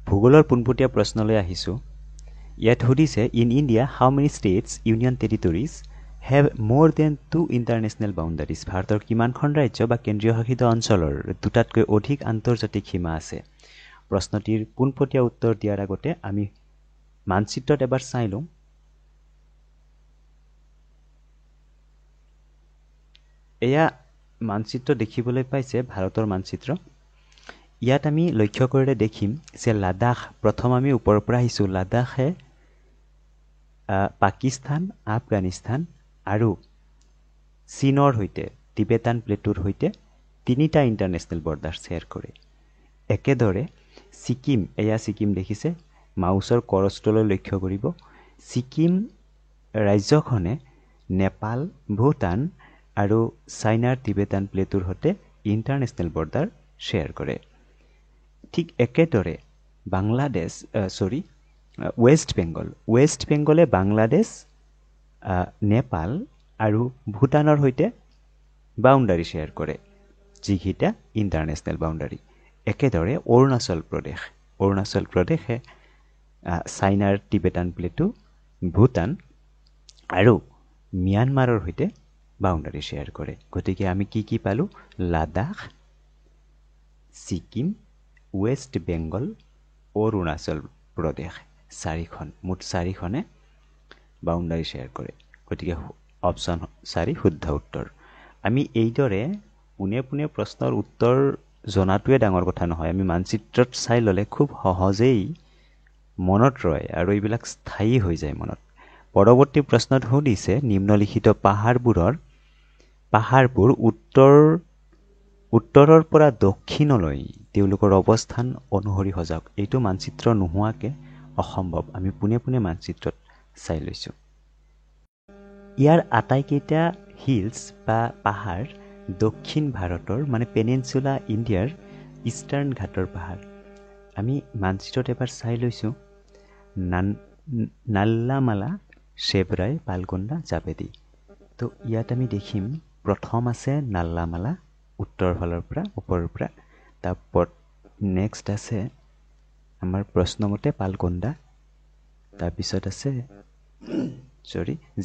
ভূগোলৰ পোনপটীয়া প্ৰশ্নলৈ আহিছোঁ। ইয়াত সুধিছে in India how many states union territories have মোৰ দেন 2 ইণ্টাৰনেশ্যনেল বাউণ্ডাৰীজ। ভাৰতৰ কিমানখন ৰাজ্য বা কেন্দ্ৰীয় শাসিত অঞ্চলৰ দুটাতকৈ অধিক আন্তৰ্জাতিক সীমা আছে। প্ৰশ্নটিৰ পোনপটীয়া উত্তৰ দিয়াৰ আগতে আমি মানচিত্ৰত এবাৰ চাই লওঁ। এয়া মানচিত্ৰ দেখিবলৈ পাইছে, ভাৰতৰ মানচিত্ৰ। ইয়াত আমি লক্ষ্য কৰিলে দেখিম যে লাডাখ, প্ৰথম আমি ওপৰৰ পৰা আহিছোঁ, লাডাখে পাকিস্তান, আফগানিস্তান আৰু চীনৰ সৈতে, টিবেটান প্লেটুৰ সৈতে 3টা ইণ্টাৰনেশ্যনেল বৰ্ডাৰ শ্বেয়াৰ কৰে। একেদৰে ছিকিম, এয়া ছিকিম দেখিছে, মাউচৰ কৰস্তলৈ লক্ষ্য কৰিব। ছিকিম ৰাজ্যখনে নেপাল, ভূটান আৰু চাইনাৰ টিবেটান প্লেটুৰ সৈতে ইণ্টাৰনেশ্যনেল বৰ্ডাৰ শ্বেয়াৰ কৰে। ঠিক একেদৰে বাংলাদেশ, ৱেষ্ট বেংগলে বাংলাদেশ, নেপাল আৰু ভূটানৰ সৈতে বাউণ্ডাৰী শ্বেয়াৰ কৰে, যিকেইটা ইণ্টাৰনেশ্যনেল বাউণ্ডাৰী। একেদৰে অৰুণাচল প্ৰদেশে চাইনাৰ টিবেটান প্লেটু, ভূটান আৰু ম্যানমাৰৰ সৈতে বাউণ্ডাৰী শ্বেয়াৰ কৰে। গতিকে আমি কি পালোঁ? লাডাখ, ছিকিম, ৱেষ্ট বেংগল, অৰুণাচল প্ৰদেশ, মুঠ 4খনে বাউণ্ডাৰী শ্বেয়াৰ কৰে। গতিকে অপশ্যন 4 শুদ্ধ উত্তৰ। আমি এইদৰে পোনে পোনে প্ৰশ্নৰ উত্তৰ জনাটোৱে ডাঙৰ কথা নহয়, আমি মানচিত্ৰত চাই ল'লে খুব সহজেই মনত ৰয় আৰু এইবিলাক স্থায়ী হৈ যায় মনত। পৰৱৰ্তী প্ৰশ্নত সুধিছে নিম্নলিখিত পাহাৰবোৰ উত্তৰৰ পৰা দক্ষিণলৈ তেওঁলোকৰ অৱস্থান অনুসৰি সজাওক। এইটো মানচিত্ৰ নোহোৱাকৈ অসম্ভৱ। আমি পোনে পোনে মানচিত্ৰত চাই লৈছোঁ। ইয়াৰ আটাইকেইটা হিলছ বা পাহাৰ দক্ষিণ ভাৰতৰ, মানে পেনিনচুলা ইণ্ডিয়াৰ ইষ্টাৰ্ণ ঘাটৰ পাহাৰ। আমি মানচিত্ৰত এবাৰ চাই লৈছোঁ। নাল্লামালা, চেবৰাই, পালকোন্দা, জাবেদি। তো ইয়াত আমি দেখিম প্ৰথম আছে নাল্লামালা, উত্তৰ ফালৰ পৰা, ওপৰৰ পৰা। তাৰপৰত নেক্সট আছে আমাৰ প্ৰশ্নমতে পালকোন্দা, তাৰপিছত আছে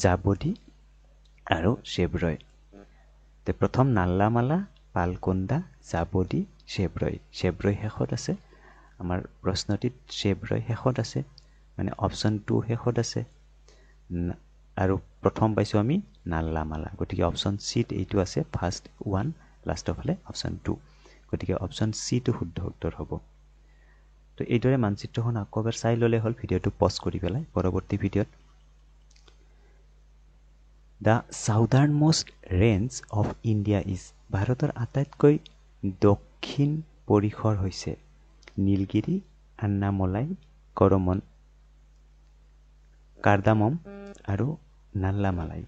জাবদি আৰু চেব্ৰয়। প্ৰথম নাল্লামালা, পালকোন্দা, জাবদি, চেব্ৰয় শেষত আছে। আমাৰ প্ৰশ্নটিত চেব্ৰয় শেষত আছে, মানে অপশ্যন 2 শেষত আছে। আৰু প্ৰথম পাইছোঁ আমি নাল্লামালা, গতিকে অপশ্যন চিত এইটো আছে, ফাৰ্ষ্ট 1, লাষ্টৰ ফালে অপশ্যন 2। গতিকে অপশ্যন চিটো শুদ্ধ উত্তৰ হ'ব। তো এইদৰে মানচিত্ৰখন আকৌ এবাৰ চাই ল'লে হ'ল, ভিডিঅ'টো পজ কৰি পেলাই। পৰৱৰ্তী ভিডিঅ'ত the southern most range of India is. ভাৰতৰ আটাইতকৈ দক্ষিণ পৰিসৰ হৈছে নীলগিৰি, আন্নামলাই, কাৰ্ডামম আৰু নাল্লামালাই।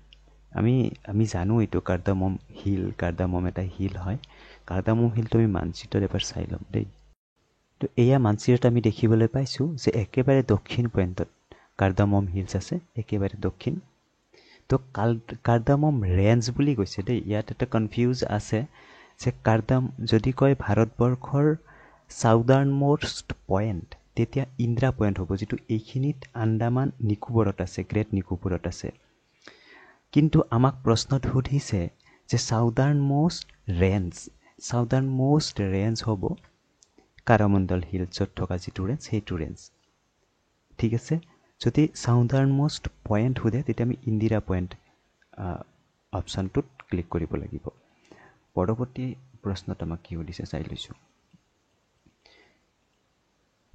আমি জানো এইটো কাৰ্ডামম এটা হিল হয়। কাৰ্ডামম হিলটো আমি মানচিত্ৰত এবাৰ চাই ল'ম দেই। তো এয়া মানচিত্ৰত আমি দেখিবলৈ পাইছোঁ যে একেবাৰে দক্ষিণ পইণ্টত কাৰ্ডামম হিলছ আছে, একেবাৰে দক্ষিণ। তো কাৰ্ডামম ৰেঞ্জ বুলি কৈছে দেই। ইয়াত এটা কনফিউজ আছে যে যদি কয় ভাৰতবৰ্ষৰ চাউদাৰ্ণ মোষ্ট পইণ্ট, তেতিয়া ইন্দ্ৰা পইণ্ট হ'ব, যিটো এইখিনিত আন্দামান নিকোবৰত আছে, গ্ৰেট নিকোবৰত আছে। কিন্তু আমাক প্ৰশ্নত সুধিছে যে চাউদাৰ্ণ মোষ্ট ৰেঞ্জ হ'ব কৰমণ্ডল হিলছত থকা যিটো ৰেঞ্জ, সেইটো ৰেঞ্জ। ঠিক আছে, যদি চাউদাৰ্ণ মোষ্ট পইণ্ট সোধে তেতিয়া আমি ইন্দিৰা পইণ্ট অপশ্যনটোত ক্লিক কৰিব লাগিব। পৰৱৰ্তী প্ৰশ্নত আমাক কি সুধিছে চাই লৈছোঁ।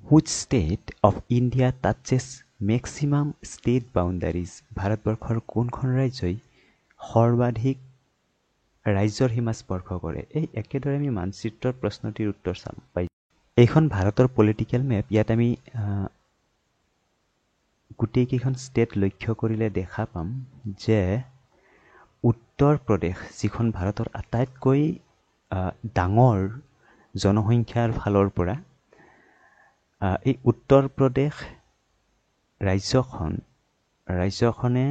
Which state of India touches maximum state boundaries. ভাৰতবৰ্ষৰ কোনখন ৰাজ্যই সৰ্বাধিক ৰাজ্যৰ সীমা স্পৰ্শ কৰে? এই একেদৰে আমি মানচিত্ৰৰ প্ৰশ্নটিৰ উত্তৰ চাম পাই। এইখন ভাৰতৰ পলিটিকেল মেপ। ইয়াত আমি গোটেইকেইখন ষ্টেট লক্ষ্য কৰিলে দেখা পাম যে উত্তৰ প্ৰদেশ, যিখন ভাৰতৰ আটাইতকৈ ডাঙৰ জনসংখ্যাৰ ফালৰ পৰা, এই উত্তৰ প্ৰদেশ ৰাজ্যখনে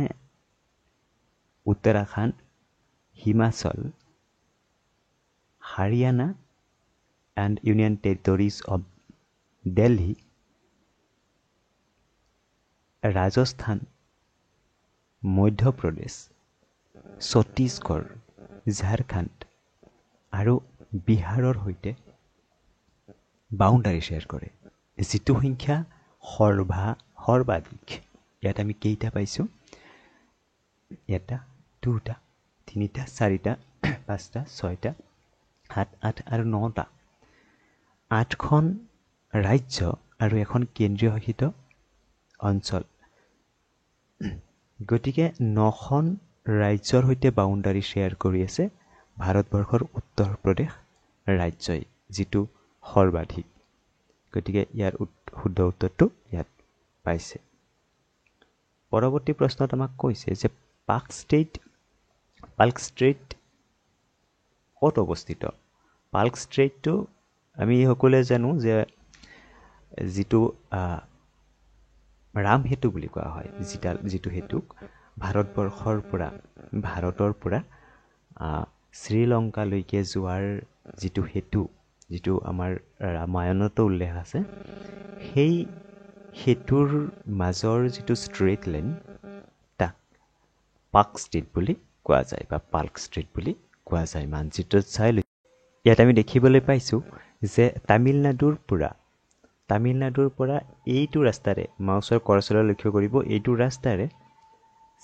Uttarakhand, Himachal, Haryana and union territories of Delhi Rajasthan, Madhya Pradesh, Chhattisgarh, Jharkhand আৰু বিহাৰৰ সৈতে বাউণ্ডাৰী শ্বেয়াৰ কৰে, যিটো সংখ্যা সৰ্বাধিক। ইয়াত আমি কেইটা পাইছোঁ? এটা, দুটা, তিনিটা, চাৰিটা, পাঁচটা, ছয়টা, সাত, আঠ আৰু 9টা। 8খন ৰাজ্য আৰু এখন কেন্দ্ৰীয় শাসিত অঞ্চল। গতিকে 9খন ৰাজ্যৰ সৈতে বাউণ্ডাৰী শ্বেয়াৰ কৰি আছে ভাৰতবৰ্ষৰ উত্তৰ প্ৰদেশ ৰাজ্যই, যিটো সৰ্বাধিক। গতিকে ইয়াৰ শুদ্ধ উত্তৰটো ইয়াত পাইছে। পৰৱৰ্তী প্ৰশ্নত আমাক কৈছে যে পাৰ্ক ষ্ট্ৰেইট ক'ত অৱস্থিত? পাৰ্ক ষ্ট্ৰেইটটো আমি সকলোৱে জানো যে যিটো ৰাম সেতু বুলি কোৱা হয়, যিটো সেতুক ভাৰতৰ পৰা শ্ৰীলংকালৈকে যোৱাৰ যিটো সেতু, যিটো আমাৰ ৰামায়ণতো উল্লেখ আছে, সেই সেতুৰ মাজৰ যিটো ষ্ট্ৰেইট লাইন, তাক পাৰ্ক ষ্ট্ৰেইট বুলি কোৱা যায় বা পাৰ্ক ষ্ট্ৰেইট বুলি কোৱা যায়। মানচিত্ৰত চাই লৈ ইয়াত আমি দেখিবলৈ পাইছোঁ যে তামিলনাডুৰ পৰা এইটো ৰাস্তাৰে, মাউচৰ কাৰ্চৰলৈ লক্ষ্য কৰিব, এইটো ৰাস্তাৰে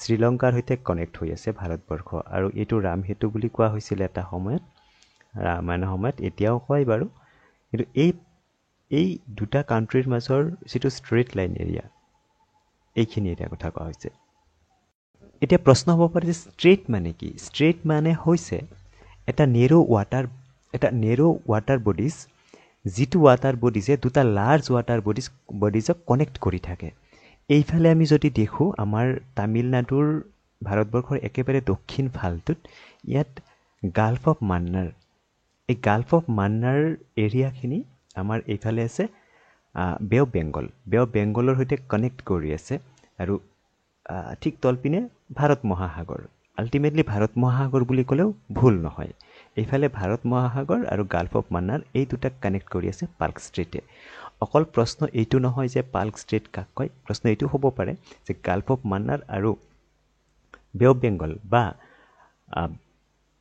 শ্ৰীলংকাৰ সৈতে কানেক্ট হৈ আছে ভাৰতবৰ্ষ। আৰু এইটো ৰাম সেতু বুলি কোৱা হৈছিল এটা সময়ত, ৰামায়ণৰ সময়ত, এতিয়াও কয় বাৰু। কিন্তু এই দুটা কাণ্ট্ৰিৰ মাজৰ যিটো ষ্ট্ৰেইট লাইন এৰিয়া, এইখিনি এৰিয়াৰ কথা কোৱা হৈছে। এতিয়া প্ৰশ্ন হ'ব পাৰে যে ষ্ট্ৰেইট মানে কি? ষ্ট্ৰেইট মানে হৈছে এটা নেৰো ৱাটাৰ বডিজ, যিটো ৱাটাৰ বডিজে দুটা লাৰ্জ ৱাটাৰ বডিজক কানেক্ট কৰি থাকে। এইফালে আমি যদি দেখোঁ, আমাৰ তামিলনাডুৰ ভাৰতবৰ্ষৰ একেবাৰে দক্ষিণ ফালটোত ইয়াত গাল্ফ অফ মান্নাৰ, এই গাল্ফ অফ মান্নাৰ এৰিয়াখিনি আমাৰ এইফালে আছে বে অফ বেংগলৰ সৈতে কানেক্ট কৰি আছে। আৰু ঠিক তলপিনে ভাৰত মহাসাগৰ। আল্টিমেটলি ভাৰত মহাসাগৰ বুলি ক'লেও ভুল নহয়। এইফালে ভাৰত মহাসাগৰ আৰু গাল্ফ অফ মান্নাৰ, এই দুটাক কানেক্ট কৰি আছে পাৰ্ক ষ্ট্ৰেইটে। অকল প্ৰশ্ন এইটো নহয় যে পাৰ্ক ষ্ট্ৰেইট কাক কয়, প্ৰশ্ন এইটো হ'ব পাৰে যে গাল্ফ অফ মান্নাৰ আৰু বে অফ বেংগল বা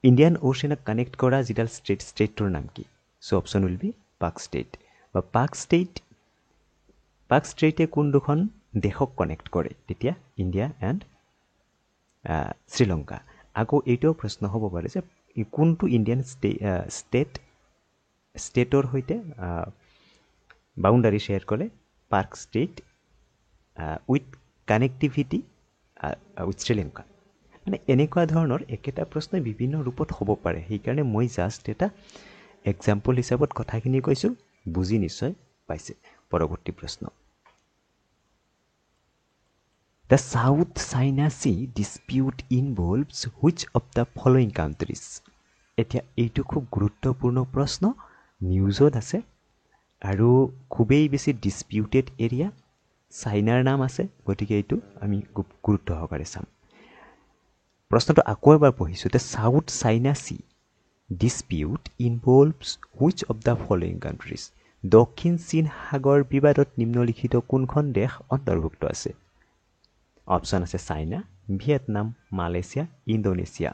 ইণ্ডিয়ান অ'চিয়ানক কানেক্ট কৰা যিডাল ষ্ট্ৰেইটটোৰ নাম কি? So' option will be Palk strait. বা পাৰ্ক ষ্ট্ৰেইটে কোন দুখন দেশক কানেক্ট কৰে? তেতিয়া ইণ্ডিয়া এণ্ড শ্ৰীলংকা। আকৌ এইটোও প্ৰশ্ন হ'ব পাৰে যে কোনটো ইণ্ডিয়ান ষ্টেটৰ সৈতে বাউণ্ডাৰী শ্বেয়াৰ কৰে Palk strait with connectivity with Sri Lanka. মানে এনেকুৱা ধৰণৰ একেটা প্ৰশ্নই বিভিন্ন ৰূপত হ'ব পাৰে। সেইকাৰণে মই জাষ্ট এটা এক্সাম্পল হিচাপত কথাখিনি কৈছোঁ, বুজি নিশ্চয় পাইছে। পৰৱৰ্তী প্ৰশ্ন, the south China sea dispute involves which of the following countries? এতিয়া এইটো খুব গুৰুত্বপূৰ্ণ প্ৰশ্ন, নিউজত আছে আৰু খুবেই বেছি ডিছপিউটেড এৰিয়া। চাইনাৰ নাম আছে, গতিকে এইটো আমি খুব গুৰুত্ব সহকাৰে চাম। প্ৰশ্নটো আকৌ এবাৰ পঢ়িছোঁ, the south China sea dispute involves which of the following countries? দক্ষিণ চীন সাগৰ বিবাদত নিম্নলিখিত কোনখন দেশ অন্তৰ্ভুক্ত আছে? অপশ্যন আছে চাইনা, ভিয়েটনাম, মালয়েছিয়া, ইণ্ডোনেছিয়া।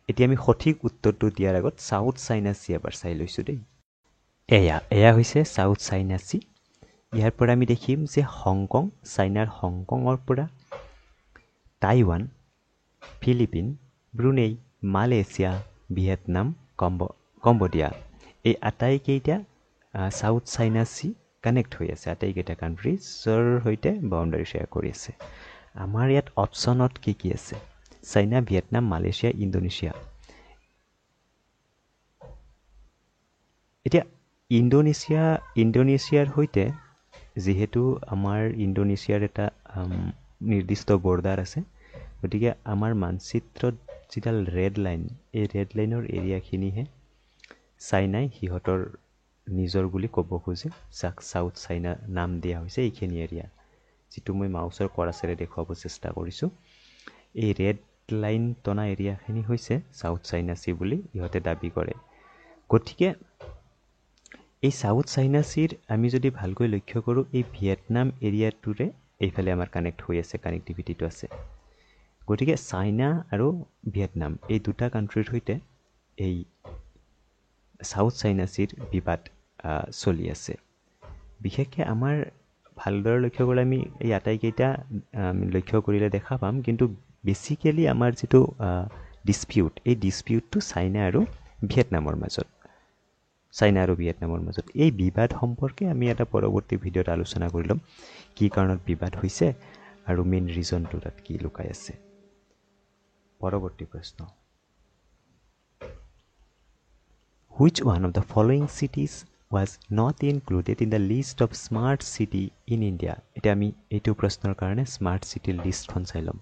এতিয়া আমি সঠিক উত্তৰটো দিয়াৰ আগত চাউথ চাইনা চি এবাৰ চাই লৈছোঁ দেই। এয়া হৈছে চাউথ চাইনা চি। ইয়াৰ পৰা আমি দেখিম যে হংকং, চাইনাৰ হংকঙৰ পৰা Taiwan, Philippines, Brunei, Malaysia, Vietnam, Cambodia, এই আটাইকেইটা চাউথ চাইনা চি কানেক্ট হৈ আছে। আটাইকেইটা কাণ্ট্ৰিজৰ সৈতে বাউণ্ডাৰী শ্বেয়াৰ কৰি আছে। আমাৰ ইয়াত অপশ্যনত কি আছে? China, Vietnam, Malaysia, Indonesia. এতিয়া ইণ্ডোনেছিয়াৰ সৈতে যিহেতু আমাৰ ইণ্ডোনেছিয়াৰ এটা নিৰ্দিষ্ট বৰ্ডাৰ আছে, গতিকে আমাৰ মানচিত্ৰত যিডাল ৰেড লাইন, এই ৰেড লাইনৰ এৰিয়াখিনিহে চাইনাই সিহঁতৰ নিজৰ বুলি ক'ব খোজে, যাক চাউথ চাইনা নাম দিয়া হৈছে এইখিনি এৰিয়া, যিটো মই মাউচৰ কৰাচেৰে দেখুৱাব চেষ্টা কৰিছোঁ। এই ৰেড লাইন টনা এৰিয়াখিনি হৈছে চাউথ চাইনা চি বুলি ইহঁতে দাবী কৰে। গতিকে এই চাউথ চাইনা চিৰ আমি যদি ভালকৈ লক্ষ্য কৰোঁ, এই ভিয়েটনাম এৰিয়াটোৰে এইফালে আমাৰ কানেক্ট হৈ আছে, কানেক্টিভিটিটো আছে। গতিকে চাইনা আৰু ভিয়েটনাম এই দুটা কাণ্ট্ৰিৰ সৈতে এই সাউথ চাইনা চিৰ বিবাদ চলি আছে। বিশেষকৈ আমাৰ ভালদৰে লক্ষ্য কৰিলে আমি এই আটাইকেইটা লক্ষ্য কৰিলে দেখা পাম, কিন্তু বেচিকেলি আমাৰ যিটো ডিছপিউট, এই ডিছপিউটটো চাইনা আৰু ভিয়েটনামৰ মাজত। এই বিবাদ সম্পৰ্কে আমি এটা পৰৱৰ্তী ভিডিঅ'ত আলোচনা কৰি ল'ম, কি কাৰণত বিবাদ হৈছে আৰু মেইন ৰিজনটো তাত কি লুকাই আছে। পৰৱৰ্তী প্ৰশ্ন, Which one of the following cities was not included in the list of smart city in India? এতিয়া আমি এইটো প্ৰশ্নৰ কাৰণে স্মাৰ্ট চিটিৰ লিষ্টখন চাই ল'ম।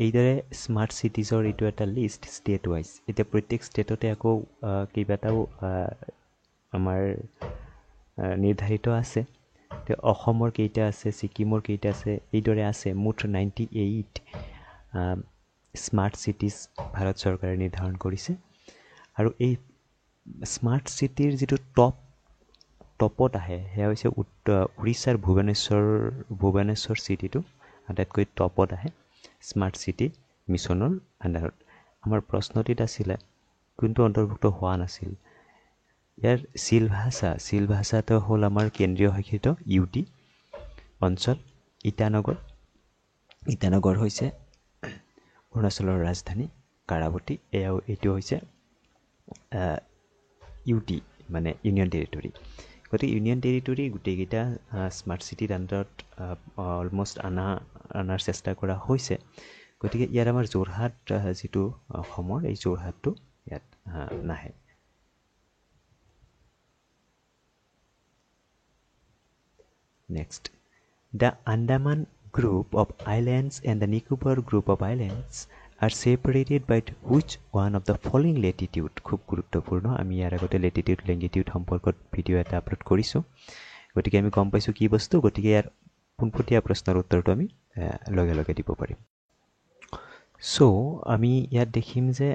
এইদৰে স্মাৰ্ট চিটিজৰ এইটো এটা লিষ্ট ষ্টেট ৱাইজ। এতিয়া প্ৰত্যেক ষ্টেটতে আকৌ কেইবাটাও আমাৰ নিৰ্ধাৰিত আছে। অসমৰ কেইটা আছে, ছিকিমৰ কেইটা আছে, এইদৰে আছে। মুঠ 98 স্মাৰ্ট চিটিজ ভাৰত চৰকাৰে নিৰ্ধাৰণ কৰিছে। আৰু এই স্মাৰ্ট চিটিৰ যিটো টপত আহে সেয়া হৈছে উৰিষ্যাৰ ভুৱনেশ্বৰ চিটিটো আটাইতকৈ টপত আহে স্মাৰ্ট চিটি মিছনৰ আণ্ডাৰত। আমাৰ প্ৰশ্নটিত আছিলে কোনটো অন্তৰ্ভুক্ত হোৱা নাছিল। ইয়াৰ চিলভাছাটো হ'ল আমাৰ কেন্দ্ৰীয় শাসিত ইউটি অঞ্চল। ইটানগৰ হৈছে অৰুণাচলৰ ৰাজধানী কাৰাৱতী। এইটো হৈছে ইউটি মানে ইউনিয়ন টেৰিটৰী। গতিকে ইউনিয়ন টেৰিটৰী গোটেইকেইটা স্মাৰ্ট চিটিৰ আণ্ডাৰত অলমষ্ট অনাৰ চেষ্টা কৰা হৈছে। গতিকে ইয়াত আমাৰ যোৰহাট যিটো অসমৰ, এই যোৰহাটটো ইয়াত নাহে। Next, the Andaman group of islands and the Nicobar group of islands are separated by which one of the following latitude? খুব গুৰুত্বপূৰ্ণ। আমি ইয়াৰ আগতে লেটিটিউড লংগিটিউড সম্পৰ্কত ভিডিঅ' এটা আপলোড কৰিছোঁ, গতিকে আমি গম পাইছোঁ কি বস্তু। গতিকে ইয়াৰ পোনপটীয়া প্ৰশ্নৰ উত্তৰটো আমি লগে লগে দিব পাৰিম। চ' আমি ইয়াত দেখিম যে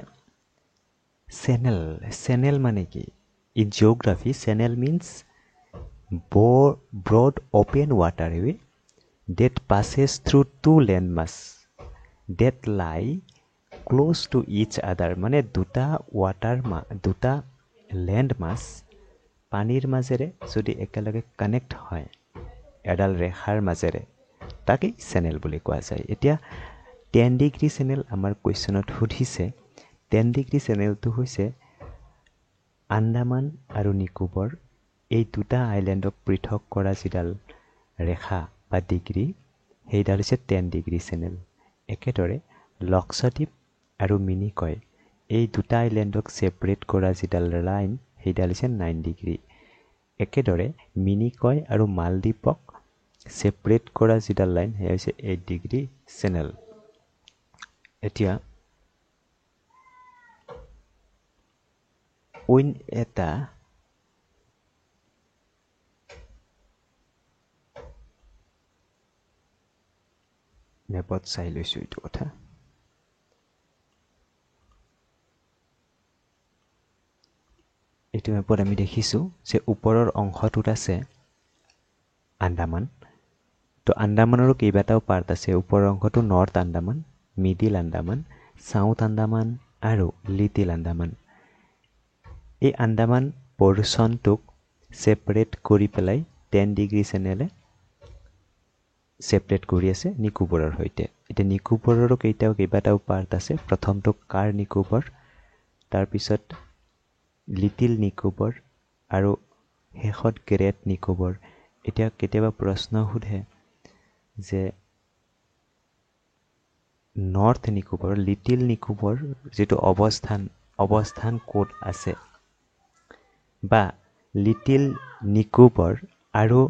চেনেল মানে কি? In geography channel means broad open waterway that passes through two landmass that lie close to each other। মানে দুটা লেণ্ডমাছ পানীৰ মাজেৰে যদি একেলগে কানেক্ট হয় এডাল ৰেখাৰ মাজেৰে, তাকেই চেনেল বুলি কোৱা যায়। এতিয়া 10 ডিগ্ৰী চেনেল আমাৰ কুৱেশ্যনত সুধিছে। 10 ডিগ্ৰী চেনেলটো হৈছে আন্দামান আৰু নিকোবৰ এই দুটা আইলেণ্ডক পৃথক কৰা যিডাল ৰেখা বা ডিগ্ৰী, সেইডাল হৈছে 10 ডিগ্ৰী চেনেল। একেদৰে লক্ষদ্বীপ আৰু মিনিকয় এই দুটা আইলেণ্ডক ছেপাৰেট কৰা যিডাল লাইন, সেইডাল হৈছে 9 ডিগ্ৰী। একেদৰে মিনিকয় আৰু মালদ্বীপক ছেপাৰেট কৰা যিডাল লাইন, সেয়া হৈছে 8 ডিগ্ৰী চেনেল। এতিয়া অইন এটা মেপত চাই লৈছোঁ এইটো কথা। এইটো মেপত আমি দেখিছোঁ যে ওপৰৰ অংশটোত আছে আন্দামান। তো আন্দামানৰো কেইবাটাও পাৰ্ট আছে। ওপৰৰ অংশটো north Andaman, middle Andaman, south Andaman আৰু লিটিল আন্দামান। এই আন্দামান পৰ্চনটোক ছেপাৰেট কৰি পেলাই 10 ডিগ্ৰী চেনেলে ছেপাৰেট কৰি আছে নিকোবৰৰ সৈতে। এতিয়া নিকোবৰৰো কেইবাটাও পাৰ্ট আছে। প্ৰথমটো কাৰ নিকোবৰ, তাৰপিছত লিটিল নিকোবৰ আৰু শেষত গ্ৰেট নিকোবৰ। এতিয়া কেতিয়াবা প্ৰশ্ন সোধে যে নৰ্থ নিকোবৰ, লিটিল নিকোবৰ যিটো অৱস্থান ক'ত আছে, বা লিটিল নিকোবৰ আৰু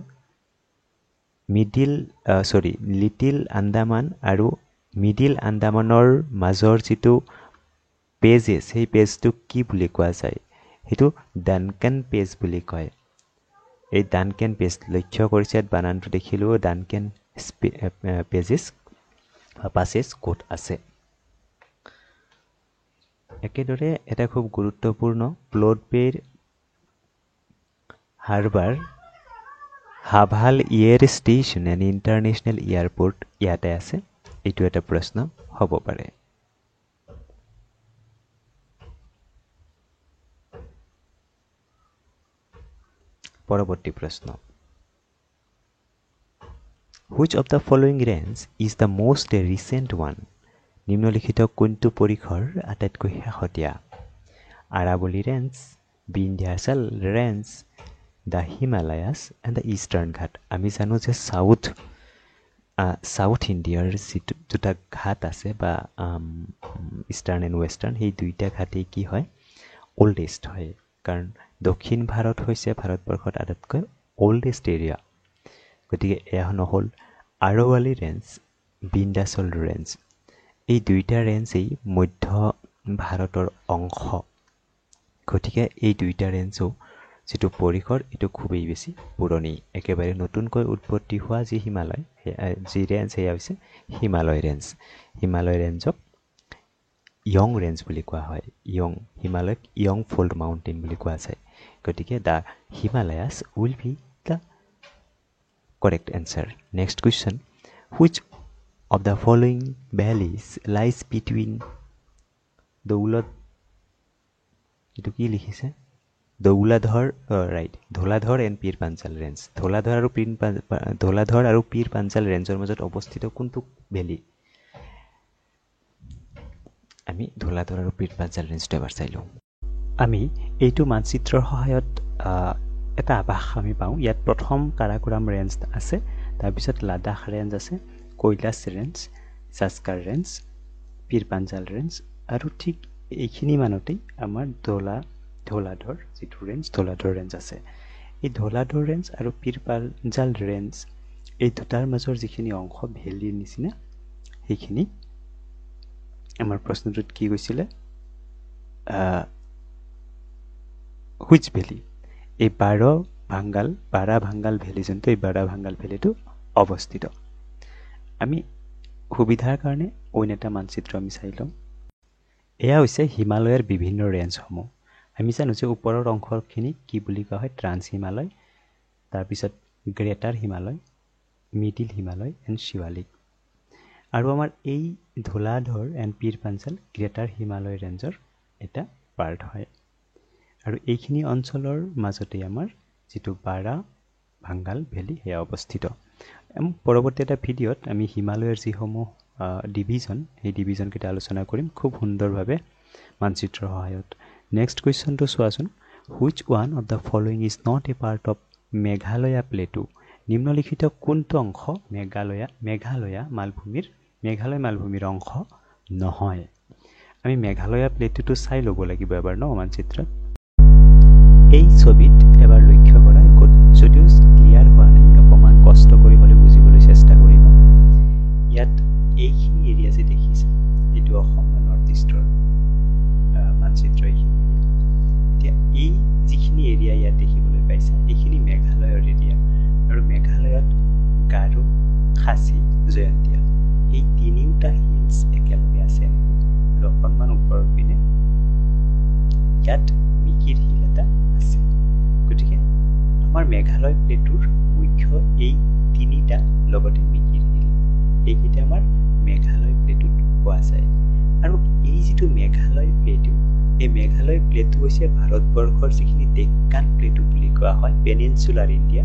লিটিল আন্দামান আৰু মিডিল আন্দামানৰ মাজৰ যিটো পেজেছ, সেই পেজটোক কি বুলি কোৱা যায়? সেইটো ডানকান পেজ বুলি কয়। এই ডানকান পেজ লক্ষ্য কৰিছে, ইয়াত বানানটো দেখিলোঁ, ডানকান পাছেছ ক'ত আছে। একেদৰে এটা খুব গুৰুত্বপূৰ্ণ প্লট বেৰ হাভাল air station and international airport ইয়াতে আছে এইটো এটা প্ৰশ্ন হ'ব পাৰে পৰৱৰ্তী প্ৰশ্ন Which of the following range is the most recent one? নিম্নলিখিত কোনটো পৰিসৰ আটাইতকৈ শেহতীয়া Aravalli range Vindhyachal range the Himalayas and the eastern Ghat আমি জানো যে সাউথ ইণ্ডিয়াৰ যিটো দুটা ঘাট আছে বা ইষ্টাৰ্ণ এণ্ড ৱেষ্টাৰ্ণ সেই দুইটা ঘাটেই কি হয় অল্ডেষ্ট হয় কাৰণ দক্ষিণ ভাৰত হৈছে ভাৰতবৰ্ষত আটাইতকৈ অল্ডেষ্ট এৰিয়া গতিকে এয়া নহ'ল আৰাৱলী ৰেঞ্জ বিন্ধ্যাচল ৰেঞ্জ এই দুইটা ৰেঞ্জেই মধ্য ভাৰতৰ অংশ গতিকে এই দুইটা ৰেঞ্জো যিটো পৰিসৰ এইটো খুবেই বেছি পুৰণি একেবাৰে নতুনকৈ উৎপত্তি হোৱা যি হিমালয় যি ৰেঞ্জ সেয়া হৈছে হিমালয় ৰেঞ্জক য়ং ৰেঞ্জ বুলি কোৱা হয় হিমালয়ক য়ং ফল্ড মাউণ্টেইন বুলি কোৱা যায় গতিকে the Himalayas will be the correct answer. Next question. Which of the following valleys lies between Dhauladhar and Pir Panjal range Dhauladhar আৰু পীৰ পাঞ্চাল ৰেঞ্জৰ মাজত অৱস্থিত কোনটো ভেলি আমি ধৌলাধৰ আৰু পীৰ পাঞ্চাল ৰেঞ্জটো এবাৰ চাই লওঁ আমি এইটো মানচিত্ৰৰ সহায়ত এটা আভাস আমি পাওঁ ইয়াত প্ৰথম কাৰাকোৰাম ৰেঞ্জ আছে তাৰপিছত লাডাখ ৰেঞ্জ আছে Kailash range Zanskar range Pir Panjal range আৰু ঠিক এইখিনি মানতেই আমাৰ ধৌলাধৰ যিটো ধৌলাধৰ ৰেঞ্জ আছে এই ধৌলাধৰ ৰেঞ্জ আৰু পীৰ পাঞ্চাল ৰেঞ্জ এই দুটাৰ মাজৰ যিখিনি অংশ ভেলীৰ নিচিনা সেইখিনি আমাৰ প্ৰশ্নটোত কি কৈছিলে হুইচ ভেলী এই বাৰা ভাংগাল ভেলী যোনটো এই বাৰা ভাংগাল ভেলীটো অৱস্থিত আমি সুবিধাৰ কাৰণে অন্য এটা মানচিত্ৰ আমি চাই লওঁ এয়া হৈছে হিমালয়ৰ বিভিন্ন ৰেঞ্জসমূহ আমি জানো যে ওপৰৰ অংশখিনি কি বুলি কোৱা হয় ট্ৰান্স হিমালয় তাৰপিছত greater Himalaya middle Himalaya and Shivalik আৰু আমাৰ এই ধৌলাধৰ এণ্ড পীৰ পাঞ্চাল গ্ৰেটাৰ হিমালয় ৰেঞ্জৰ এটা পাৰ্ট হয় আৰু এইখিনি অঞ্চলৰ মাজতে আমাৰ যিটো বাৰা ভাংগাল ভেলী সেয়া অৱস্থিত পৰৱৰ্তী এটা ভিডিঅ'ত আমি হিমালয়ৰ যিসমূহ ডিভিজন সেই ডিভিজনকেইটা আলোচনা কৰিম খুব সুন্দৰভাৱে মানচিত্ৰৰ সহায়ত নেক্সট কুৱেশ্যনটো চোৱাচোন which one of the following is not A part of Meghalaya plateau নিম্নলিখিত কোনটো অংশ মেঘালয় মালভূমিৰ অংশ নহয় আমি মেঘালয়া প্লেটুটো চাই ল'ব লাগিব এবাৰ ন মানচিত্ৰত এই ছবিত এবাৰ লক্ষ্য কৰা যদিও ক্লিয়াৰ হোৱা নাই অকণমান কষ্ট কৰি হ'লে বুজিবলৈ চেষ্টা কৰিব ইয়াত এইখিনি এৰিয়া যে দেখিছে এইটো অসম বা নৰ্থ ইষ্টৰ মানচিত্ৰ এইখিনি এতিয়া এই যিখিনি এৰিয়া ইয়াত দেখিবলৈ পাইছে এইখিনি মেঘালয়ৰ এৰিয়া আৰু মেঘালয়ত গাৰো খাচী জয়ন্তীয়া এই তিনিওটা হিলছ একেলগে আছে নেকি আৰু অকণমান ওপৰৰ পিনে ইয়াত মিকিৰ হিল এটা আছে গতিকে আমাৰ মেঘালয় প্লেটুৰ মুখ্য এই তিনিটা লগতে মিকিৰ হিল এইকেইটা আমাৰ মেঘালয় প্লেটুত পোৱা যায় আৰু এই যিটো মেঘালয় প্লেটু এই মেঘালয় প্লেটু হৈছে ভাৰতবৰ্ষৰ যিখিনি ডেক্কান প্লেটু বুলি কোৱা হয় পেনিনচুলাৰ ইণ্ডিয়া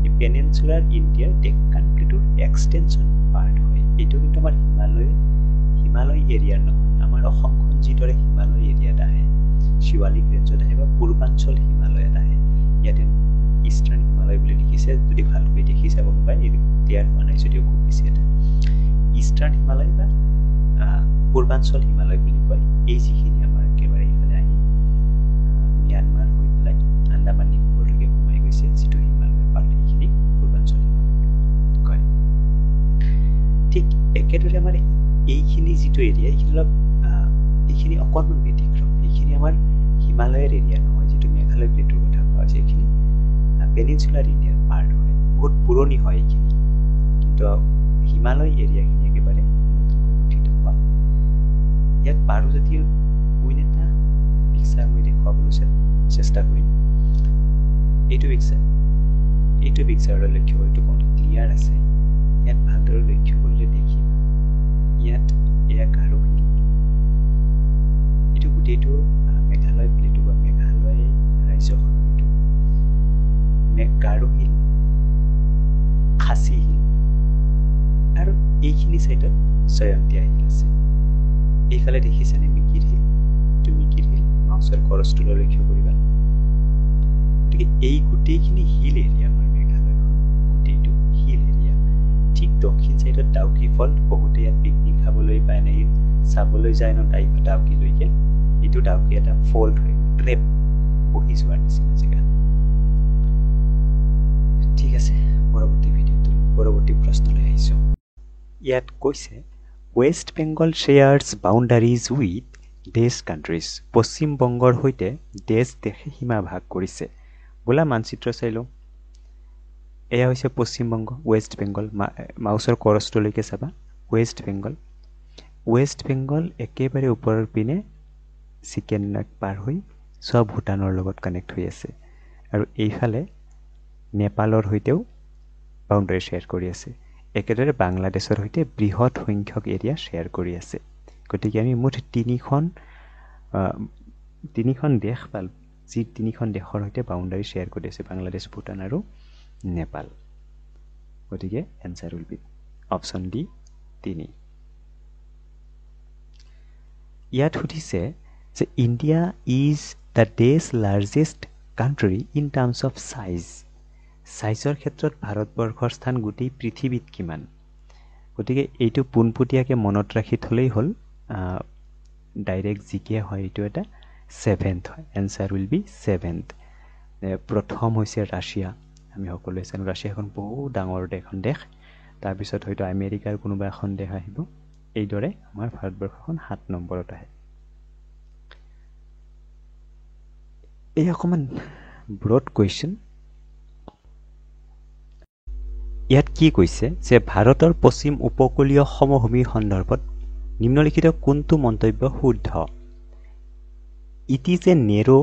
এই পেনিনচুলাৰ ইণ্ডিয়াৰ ডেক্কান প্লেটুৰ এক্সটেনশ্যন পাৰ্ট হয় এইটো কিন্তু আমাৰ হিমালয় এৰিয়াৰ নহয় আমাৰ অসমখন যিদৰে হিমালয় এৰিয়াত আহে শিৱালিক ৰেঞ্জত আহে বা পূৰ্বাঞ্চল হিমালয়ত আহে ইয়াতে ইষ্টাৰ্ণ হিমালয় বুলি লিখিছে যদি ভালকৈ দেখি চাব পায় এই ক্লিয়াৰ হোৱা নাই যদিও খুব বেছি এটা ইষ্টাৰ্ণ হিমালয় বা পূৰ্বাঞ্চল হিমালয় বুলি কয় এই যিখিনি আমাৰ একেবাৰে ইফালে আহি ম্যানমাৰ হৈ পেলাই আন্দামান নিকোবৰলৈকে সোমাই গৈছে যিটো হিমালয় পাৰ্ট এইখিনি পূৰ্বাঞ্চল হিমালয় বুলি কয় ঠিক একেদৰে আমাৰ এইখিনি যিটো এৰিয়া এইখিনি অকণমান ব্যতিক্ৰম এইখিনি আমাৰ হিমালয়ৰ এৰিয়া নহয় যিটো মেঘালয় প্লেটুৰ কথা কোৱা হৈছে এইখিনি পেনিনচুলাৰ ইণ্ডিয়াৰ পাৰ্ট হয় বহুত পুৰণি হয় এইখিনি কিন্তু হিমালয় এৰিয়াখিনি একেবাৰে নতুনকৈ গঠিত হোৱা ইয়াত পাৰো যদিও অইন এটা পিকচাৰ মই দেখুৱাবলৈ চেষ্টা কৰিম এইটো পিকচাৰ এইটো পিকচাৰৰ লক্ষ্য এইটো বহুত ক্লিয়াৰ আছে ইয়াত ভালদৰে লক্ষ্য কৰিলে দেখিম ইয়াত এয়া গাৰো হিল এইটো গোটেইটো মেঘালয় প্লেটু বা মেঘালয় ৰাজ্যখনৰ এইটো গাৰো হিল খাচী হিল আৰু এইখিনি সাইডত জয়ন্তীয়া হিল আছে এইফালে দেখিছেনে মিকিৰ হিল এইটো মিকিৰ হিল মাউচৰ কৰচটোলৈ লক্ষ্য কৰিবা গতিকে এই গোটেইখিনি হিল এৰিয়া আমাৰ মেঘালয়খন গোটেইটো হিল এৰিয়া ঠিক দক্ষিণ সাইডত ডাউকি ফল বহুতে ইয়াত পিকনিক খাবলৈ পায় নাই চাবলৈ যায় ন ডাউকিলৈকে এইটো ডাউকি এটা ফল্ট হয় ট্ৰেপ বহি যোৱাৰ নিচিনা জেগা ঠিক আছে পৰৱৰ্তী ভিডিঅ'টো পৰৱৰ্তী প্ৰশ্নলৈ আহিছো ইয়াত কৈছে ৱেষ্ট বেংগল শ্বেয়াৰ্ছ বাউণ্ডাৰিজ উইথ দেশ কাণ্ট্ৰিজ পশ্চিম বংগৰ সৈতে দেশে সীমা ভাগ কৰিছে বোলা মানচিত্ৰ চাই লওঁ এয়া হৈছে পশ্চিম বংগ ৱেষ্ট বেংগল মাউচৰ কৰচটোলৈকে চাবা ৱেষ্ট বেংগল একেবাৰে ওপৰৰ পিনে চিকেন নেক পাৰ হৈ সব ভূটানৰ লগত কানেক্ট হৈ আছে আৰু এইফালে নেপালৰ সৈতেও বাউণ্ডাৰী শ্বেয়াৰ কৰি আছে একেদৰে বাংলাদেশৰ সৈতে বৃহৎ সংখ্যক এৰিয়া শ্বেয়াৰ কৰি আছে গতিকে আমি মুঠ তিনিখন দেশ পাল যি তিনিখন দেশৰ সৈতে বাউণ্ডাৰী শ্বেয়াৰ কৰি আছে বাংলাদেশ ভূটান আৰু নেপাল গতিকে answer will be option D 3 ইয়াত সুধিছে যে ইণ্ডিয়া ইজ দ্য ডেজ largest country in terms of সাইজৰ ক্ষেত্ৰত ভাৰতবৰ্ষৰ স্থান গোটেই পৃথিৱীত কিমান গতিকে এইটো পোনপটীয়াকৈ মনত ৰাখি থলেই হ'ল ডাইৰেক্ট জিকে হয় এইটো এটা 7th হয় এনসাৰ উইল বি 7th প্ৰথম হৈছে ৰাছিয়া আমি সকলোৱে জানো ৰাছিয়াখন বহুত ডাঙৰ এখন দেশ তাৰপিছত হয়তো আমেৰিকাৰ কোনোবা এখন দেশ আহিব এইদৰে আমাৰ ভাৰতবৰ্ষখন 7 নম্বৰত আহে এই অকমান ব্ৰড কুৱেশ্যন ইয়াত কি কৈছে যে ভাৰতৰ পশ্চিম উপকূলীয় সমভূমিৰ সন্দৰ্ভত নিম্নলিখিত কোনটো মন্তব্য শুদ্ধ it is a narrow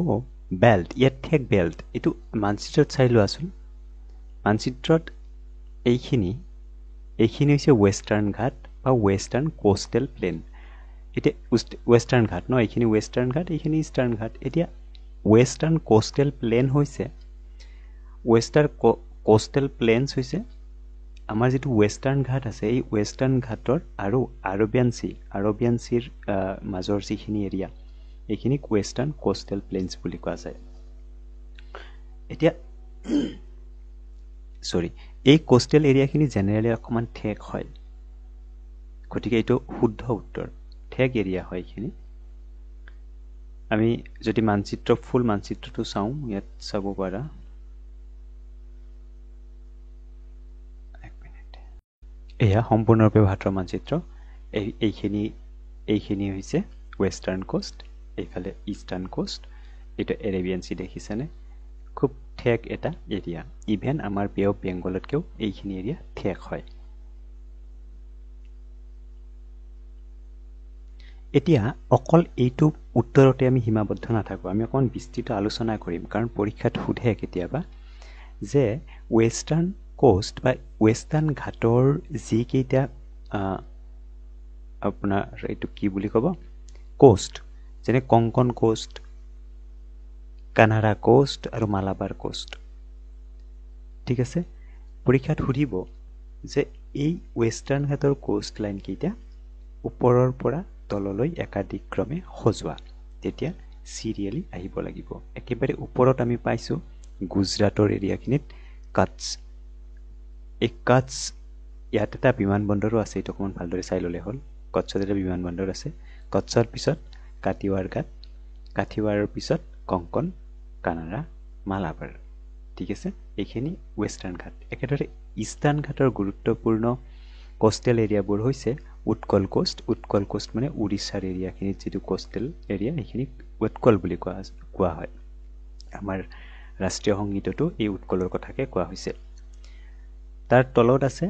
belt ইয়াত ঠেক বেল্ট এইটো মানচিত্ৰত চাই লোৱাচোন মানচিত্ৰত এইখিনি হৈছে ৱেষ্টাৰ্ণ ঘাট বা ৱেষ্টাৰ্ণ কোষ্টেল প্লেন এতিয়া ৱেষ্টাৰ্ণ ঘাট ন এইখিনি ৱেষ্টাৰ্ণ ঘাট এইখিনি ইষ্টাৰ্ণ ঘাট এতিয়া ৱেষ্টাৰ্ণ কোষ্টেল প্লেন হৈছে ৱেষ্টাৰ্ণ কোষ্টেল প্লেনছ হৈছে আমাৰ যেটো ৱেষ্টাৰ্ণ ঘাট আছে এই ৱেষ্টাৰ্ণ ঘাটৰ আৰু আৰবিয়ান চিৰ মাজৰ যিখিনি এৰিয়া এইখিনি ৱেষ্টাৰ্ণ কোষ্টেল প্লেনছ বুলি কোৱা যায় এতিয়া এই কোষ্টেল এৰিয়াখিনি জেনেৰেলি অকমান ঠেক হয় গতিকে এইটো শুদ্ধ উত্তৰ ঠেক এৰিয়া হয় এইখিনি আমি যদি ফুল মানচিত্ৰটো চাওঁ ইয়াত চাব পাৰা এয়া সম্পূৰ্ণৰূপে ভাৰতৰ মানচিত্ৰ এইখিনি হৈছে ৱেষ্টাৰ্ণ কোষ্ট এইফালে ইষ্টাৰ্ণ কোষ্ট এইটো এৰেবিয়ান সি দেখিছেনে খুব ঠেক এটা এৰিয়া ইভেন আমাৰ বে অফ বেংগলতকেও এইখিনি এৰিয়া ঠেক হয় এতিয়া অকল এইটো উত্তৰতে আমি সীমাবদ্ধ নাথাকো আমি অকমান বিস্তৃত আলোচনা কৰিম কাৰণ পৰীক্ষাত সোধে কেতিয়াবা যে ৱেষ্টাৰ্ণ কোষ্ট বা ৱেষ্টাৰ্ণ ঘাটৰ যিকেইটা আপোনাৰ এইটো কি বুলি ক'ব কোষ্ট যেনে কংকন কোষ্ট কানাড়া কোষ্ট আৰু মালাবাৰ কোষ্ট ঠিক আছে পৰীক্ষাত সুধিব যে এই ৱেষ্টাৰ্ণ ঘাটৰ কোষ্ট লাইন কেইটা ওপৰৰ পৰা তললৈ একাধিক্ৰমে সজোৱা তেতিয়া সিৰিয়ালি আহিব লাগিব একেবাৰে ওপৰত আমি পাইছো গুজৰাটৰ এৰিয়াখিনিত কাটছ এই কাটছ ইয়াত এটা বিমানবন্দৰো আছে এইটো অকমান ভালদৰে চাই ল'লে হ'ল কচ্ছত এটা বিমানবন্দৰ আছে কচ্ছৰ পিছত কাঠিৱাৰৰ পিছত কংকন কানাড়া মালাবাৰ ঠিক আছে এইখিনি ৱেষ্টাৰ্ণ ঘাট একেদৰে ইষ্টাৰ্ণ ঘাটৰ গুৰুত্বপূৰ্ণ কোষ্টেল এৰিয়াবোৰ হৈছে উৎকল কোষ্ট মানে উৰিষ্যাৰ এৰিয়াখিনিত যিটো কোষ্টেল এৰিয়া এইখিনি উৎকল বুলি কোৱা হয় আমাৰ ৰাষ্ট্ৰীয় সংগীততো এই উৎকলৰ কথাকে কোৱা হৈছে তাৰ তলত আছে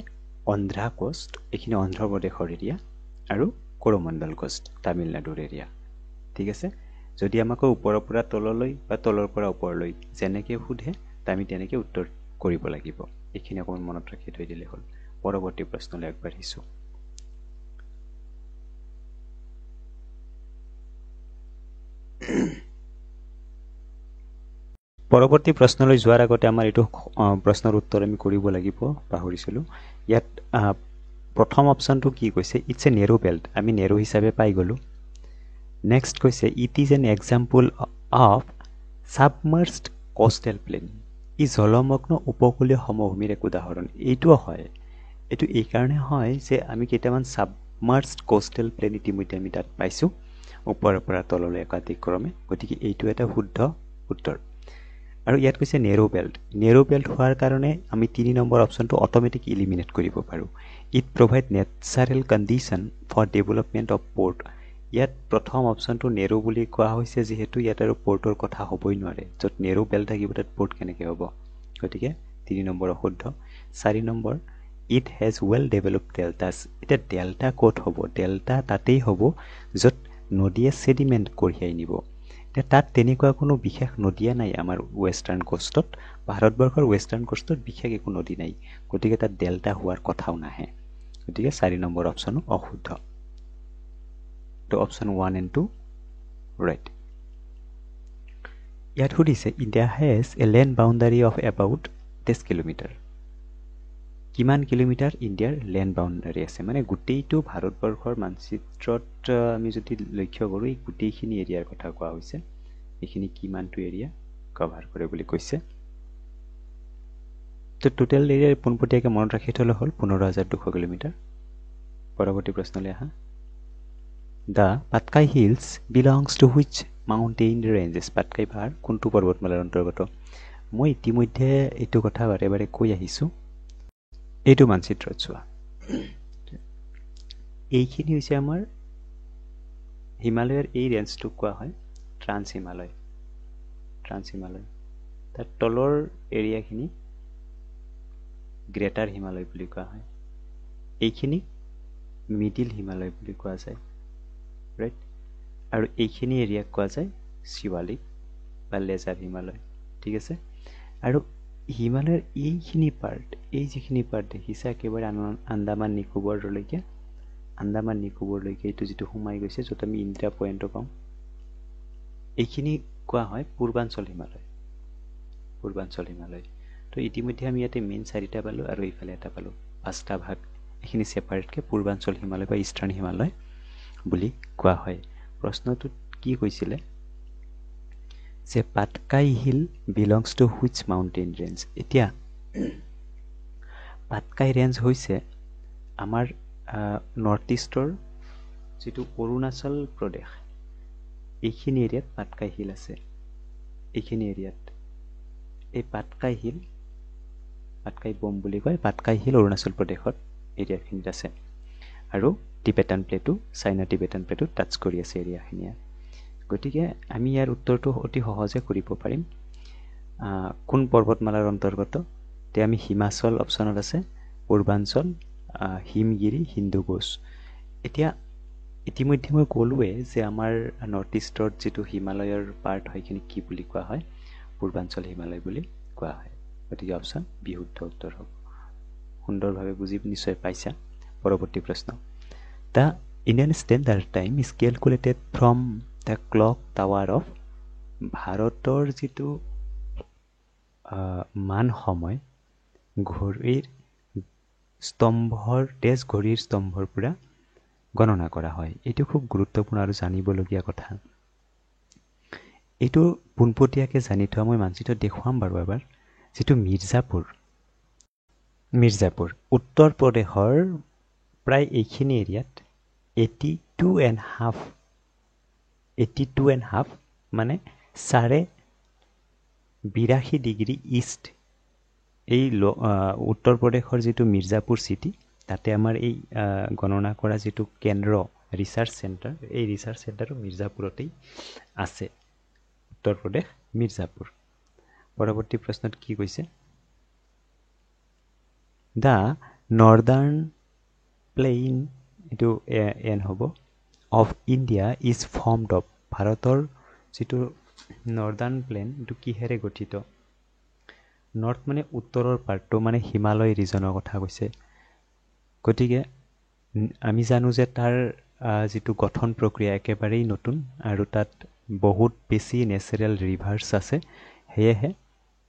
অন্ধ্ৰা কোষ্ট এইখিনি অন্ধ্ৰ প্ৰদেশৰ এৰিয়া আৰু কৰমণ্ডল কোষ্ট তামিলনাডুৰ এৰিয়া ঠিক আছে যদি আমাক ওপৰৰ পৰা তললৈ বা তলৰ পৰা ওপৰলৈ যেনেকৈ সোধে আমি তেনেকৈ উত্তৰ কৰিব লাগিব এইখিনি অকমান মনত ৰাখি থৈ দিলে হ'ল পৰৱৰ্তী প্ৰশ্নলৈ আগবাঢ়িছো পৰৱৰ্তী প্ৰশ্নলৈ যোৱাৰ আগতে আমাৰ এইটো প্ৰশ্নৰ উত্তৰ আমি কৰিব লাগিব পাহৰিছিলো ইয়াত প্ৰথম অপচনটো কি কৈছে ইটস এ নেৰো বেল্ট আমি নেৰো হিচাপে পাই গলো নেক্সট কৈছে it is an example of submerged coastal plain ই জলমগ্ন উপকূলীয় সমভূমিৰ এক উদাহৰণ এইটোও হয় এইটো এই কাৰণে হয় যে আমি কেইটামান সাবমাৰ্জড কোষ্টেল প্লেন ইতিমধ্যে আমি তাত পাইছো ওপৰৰ পৰা তললৈ একাধিক্ৰমে গতিকে এইটো এটা শুদ্ধ উত্তৰ আৰু ইয়াত কৈছে নেৰো বেল্ট হোৱাৰ কাৰণে আমি 3 নম্বৰ অপচনটো অটোমেটিক ইলিমিনেট কৰিব পাৰো it provide natural condition for development of port ইয়াত প্ৰথম অপচনটো নেৰো বুলি কোৱা হৈছে যিহেতু ইয়াত আৰু পোৰ্টৰ কথা হ'বই নোৱাৰে য'ত নেৰো বেল্ট থাকিব তাত পোৰ্ট কেনেকৈ হ'ব গতিকে 3 নম্বৰ অশুদ্ধ 4 number it has well developed deltas এতিয়া ডেল্টা ক'ত হ'ব ডেল্টা তাতেই হ'ব য'ত নদীয়ে ছেডিমেণ্ট কঢ়িয়াই নিব তাত তেনেকুৱা কোনো বিশেষ নদীয়ে নাই আমাৰ ৱেষ্টাৰ্ণ কোষ্টত ভাৰতবৰ্ষৰ ৱেষ্টাৰ্ণ কোষ্টত বিশেষ একো নদী নাই গতিকে তাত ডেল্টা হোৱাৰ কথাও নাহে গতিকে 4 নম্বৰ অপচনো অশুদ্ধ তো অপচন 1 and 2 ৰাইট ইয়াত সুধিছে India has a land boundary of about 10 kilometre কিমান কিলোমিটাৰ ইণ্ডিয়াৰ লেণ্ড বাউণ্ডাৰী আছে মানে গোটেইটো ভাৰতবৰ্ষৰ মানচিত্ৰত আমি যদি লক্ষ্য কৰোঁ এই গোটেইখিনি এৰিয়াৰ কথা কোৱা হৈছে এইখিনি কিমানটো এৰিয়া কভাৰ কৰে বুলি কৈছে তো টোটেল এৰিয়া পোনপটীয়াকৈ মনত ৰাখি থ'লে হ'ল 15,200 কিলোমিটাৰ পৰৱৰ্তী প্ৰশ্নলৈ আহা the Patkai hills belongs to which mountain ranges Patkai পাহাৰ কোনটো পৰ্বতমালাৰ অন্তৰ্গত মই ইতিমধ্যে এইটো কথা বাৰে বাৰে কৈ আহিছোঁ এইটো মানচিত্ৰত চোৱা এইখিনি হৈছে আমাৰ হিমালয়ৰ এই ৰেঞ্জটোক কোৱা হয় ট্ৰান্স হিমালয় তাৰ তলৰ এৰিয়াখিনি গ্ৰেটাৰ হিমালয় বুলি কোৱা হয় এইখিনি মিডিল হিমালয় বুলি কোৱা যায় ৰাইট আৰু এইখিনি এৰিয়াক কোৱা যায় শিৱালিক বা লেজাৰ হিমালয় ঠিক আছে আৰু হিমালয়ৰ এইখিনি পাৰ্ট এই যিখিনি পাৰ্ট দেখিছে একেবাৰে আন্দামান নিকোবৰলৈকে এইটো যিটো সোমাই গৈছে য'ত আমি ইণ্ডিয়া পইণ্টটো পাওঁ এইখিনি কোৱা হয় পূৰ্বাঞ্চল হিমালয় তো ইতিমধ্যে আমি ইয়াতে মেইন 4টা পালোঁ আৰু এইফালে এটা পালোঁ 5টা ভাগ এইখিনি ছেপাৰেটকৈ পূৰ্বাঞ্চল হিমালয় বা ইষ্টাৰ্ণ হিমালয় বুলি কোৱা হয় প্ৰশ্নটোত কি কৈছিলে যে Patkai hill belongs to which mountain range এতিয়া পাটকাই ৰেঞ্জ হৈছে আমাৰ নৰ্থ ইষ্টৰ যিটো অৰুণাচল প্ৰদেশ এইখিনি এৰিয়াত পাটকাই হিল আছে এইখিনি এৰিয়াত এই পাটকাই বম বুলি কয় পাটকাই হিল অৰুণাচল প্ৰদেশত এৰিয়াখিনিত আছে আৰু Tibetan Plato China Tibetan Plato touch কৰি আছে এৰিয়াখিনিয়ে গতিকে আমি ইয়াৰ উত্তৰটো অতি সহজে কৰিব পাৰিম কোন পৰ্বতমালাৰ অন্তৰ্গত তে আমি হিমাচল অপচনত আছে পূৰ্বাঞ্চল হিমগিৰি হিন্দুকুছ এতিয়া ইতিমধ্যে মই ক'লোৱে যে আমাৰ নৰ্থ ইষ্টৰ যিটো হিমালয়ৰ পাৰ্ট হয় সেইখিনি কি বুলি কোৱা হয় পূৰ্বাঞ্চল হিমালয় বুলি কোৱা হয় গতিকে অপচন বি শুদ্ধ উত্তৰ হ'ব সুন্দৰভাৱে বুজি নিশ্চয় পাইছা পৰৱৰ্তী প্ৰশ্ন the Indian standard time is calculated from the clock tower of ভাৰতৰ যিটো মান সময় ঘড়ীৰ স্তম্ভৰ ঘড়ীৰ স্তম্ভৰ পৰা গণনা কৰা হয় এইটো খুব গুৰুত্বপূৰ্ণ আৰু জানিবলগীয়া কথা এইটো পোনপটীয়াকৈ জানি থোৱা মই মানচিত্ৰত দেখুৱাম বাৰু এবাৰ যিটো মিৰ্জাপুৰ উত্তৰ প্ৰদেশৰ প্ৰায় এইখিনি এৰিয়াত 82.5 মানে 82.5 ডিগ্ৰী ইষ্ট এই উত্তৰ প্ৰদেশৰ যিটো মিৰ্জাপুৰ চিটি তাতে আমাৰ এই গণনা কৰা যিটো কেন্দ্ৰ ৰিচাৰ্চ চেণ্টাৰ এই ৰিচাৰ্চ চেণ্টাৰটো মিৰ্জাপুৰতেই আছে উত্তৰ প্ৰদেশ মিৰ্জাপুৰ পৰৱৰ্তী প্ৰশ্নত কি কৈছে দ্য নৰ্দাৰ্ণ প্লেইন এইটো এন হ'ব of India is formed of ভাৰতৰ যিটো নৰ্দাৰ্ণ প্লেন এইটো কিহেৰে গঠিত নৰ্থ মানে উত্তৰৰ পাৰ্টটো মানে হিমালয় ৰিজনৰ কথা কৈছে গতিকে আমি জানো যে তাৰ যিটো গঠন প্ৰক্ৰিয়া একেবাৰেই নতুন আৰু তাত বহুত বেছি নেচাৰেল ৰিভাৰ্ছ আছে সেয়েহে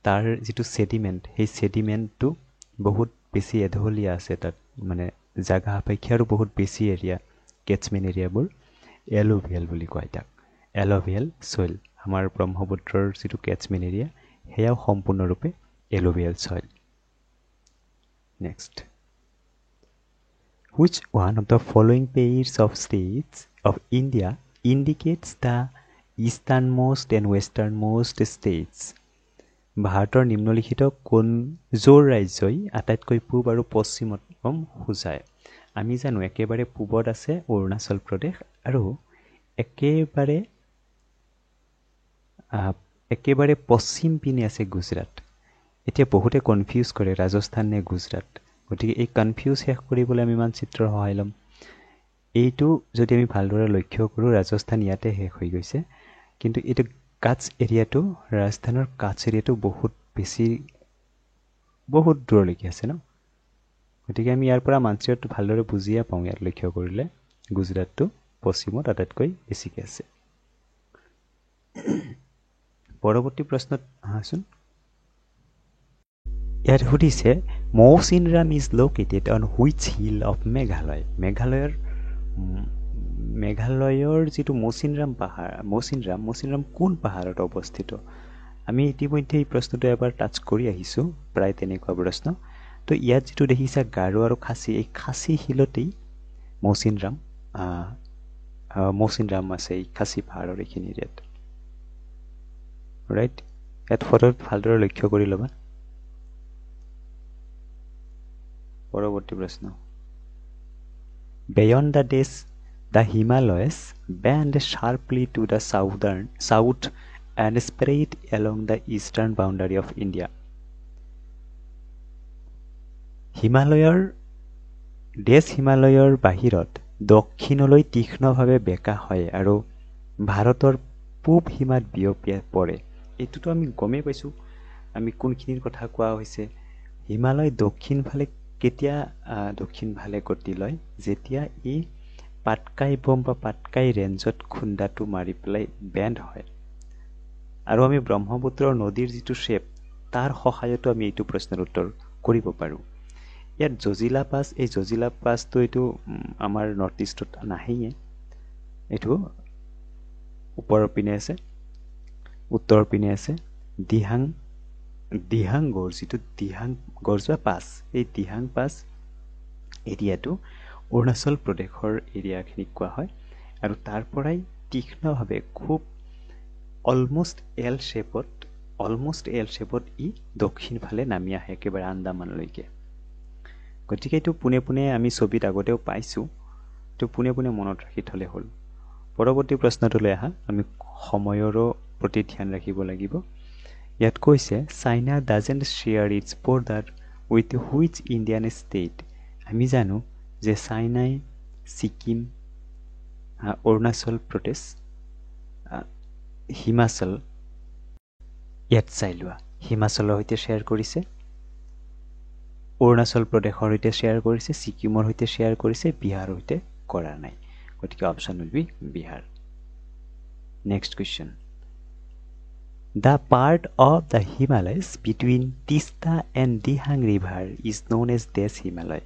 তাৰ যিটো ছেডিমেণ্ট সেই ছেডিমেণ্টটো বহুত বেছি এঢলীয়া আছে তাত মানে জাগা সাপেক্ষে আৰু বহুত বেছি এৰিয়া কেটছমেণ্ট এৰিয়াবোৰ এলোভিয়েল বুলি কয় তাক এলোভিয়েল চইল আমাৰ ব্ৰহ্মপুত্ৰৰ যিটো কেটছমেণ্ট এৰিয়া সেয়াও সম্পূৰ্ণৰূপে এলোভিয়েল চইল next Which one of the following pairs of states of India indicates the easternmost and westernmost states? ভাৰতৰ নিম্নলিখিত কোনযোৰ ৰাজ্যই আটাইতকৈ পূব আৰু পশ্চিমতম সূচায় আমি জানো একেবাৰে পূবত আছে অৰুণাচল প্ৰদেশ আৰু একেবাৰে পশ্চিম পিনে আছে গুজৰাট এতিয়া বহুতে কনফিউজ কৰে ৰাজস্থান নে গুজৰাট গতিকে এই কনফিউজ শেষ কৰিবলৈ আমি মানচিত্ৰৰ সহায় ল'ম এইটো যদি আমি ভালদৰে লক্ষ্য কৰোঁ ৰাজস্থান ইয়াতে শেষ হৈ গৈছে কিন্তু এইটো কাটছ এৰিয়াটো ৰাজস্থানৰ কাটছ এৰিয়াটো বহুত দূৰলৈকে আছে ন গতিকে আমি ইয়াৰ পৰা মানচিত্ৰটো ভালদৰে বুজিয়ে পাওঁ ইয়াত লক্ষ্য কৰিলে গুজৰাটটো পশ্চিমত আটাইতকৈ বেছিকৈ আছে পৰৱৰ্তী প্ৰশ্নত আহাচোন ইয়াত সুধিছে Mawsynram is located on which hill of Meghalaya মেঘালয়ৰ যিটো মৌচিনৰাম পাহাৰ মৌচিনৰাম কোন পাহাৰত অৱস্থিত আমি ইতিমধ্যে এই প্ৰশ্নটো এবাৰ টাচ কৰি আহিছোঁ প্ৰায় তেনেকুৱা প্ৰশ্ন তো ইয়াত যিটো দেখিছা গাৰো আৰু খাচী এই খাচী শিলতেই মৌচিনৰাম আছে এই খাচী পাহাৰৰ এইখিনি এৰিয়াত ৰাইট ইয়াত ফটোত ভালদৰে লক্ষ্য কৰি ল'বা পৰৱৰ্তী প্ৰশ্ন Beyond the Himalayas bend sharply to the south and spread along the eastern boundary of India. হিমালয়ৰ বাহিৰত দক্ষিণলৈ তীক্ষ্ণভাৱে বেঁকা হয় আৰু ভাৰতৰ পূব সীমাত বিয়পি পৰে এইটোতো আমি গমেই পাইছোঁ আমি কোনখিনিৰ কথা কোৱা হৈছে হিমালয় কেতিয়া দক্ষিণ ফালে গতি লয় যেতিয়া ই পাটকাই বম বা পাটকাই ৰেঞ্জত খুন্দাটো মাৰি পেলাই বেণ্ড হয় আৰু আমি ব্ৰহ্মপুত্ৰৰ নদীৰ যিটো শ্বেপ তাৰ সহায়তো আমি এইটো প্ৰশ্নৰ উত্তৰ কৰিব পাৰোঁ ইয়াত জজিলা পাছটো এইটো আমাৰ নৰ্থ ইষ্টত নাহেয়ে এইটো ওপৰৰ পিনে আছে উত্তৰ পিনে আছে দিহাং গৰ্জোৱা পাছ এই দিহাং পাছ এৰিয়াটো অৰুণাচল প্ৰদেশৰ এৰিয়াখিনিক কোৱা হয় আৰু তাৰ পৰাই তীক্ষ্ণভাৱে খুব অলমষ্ট এল শেপত ই দক্ষিণ ফালে নামি আহে একেবাৰে আন্দামানলৈকে গতিকে এইটো পোনে আমি ছবিত আগতেও পাইছোঁ এইটো পোনে মনত ৰাখি থ'লে হ'ল পৰৱৰ্তী প্ৰশ্নটোলৈ আহা আমি সময়ৰো প্ৰতি ধ্যান ৰাখিব লাগিব ইয়াত কৈছে China doesn't share its border with which Indian state আমি জানো যে চাইনাই ছিকিম অৰুণাচল প্ৰদেশ হিমাচল ইয়াত চাই লোৱা হিমাচলৰ সৈতে শ্বেয়াৰ কৰিছে অৰুণাচল প্ৰদেশৰ সৈতে শ্বেয়াৰ কৰিছে ছিকিমৰ সৈতে শ্বেয়াৰ কৰিছে বিহাৰৰ সৈতে কৰা নাই গতিকে option will B Bihar next question The part of the Himalayas between Tista and Dihang River is known as Des Himalaya.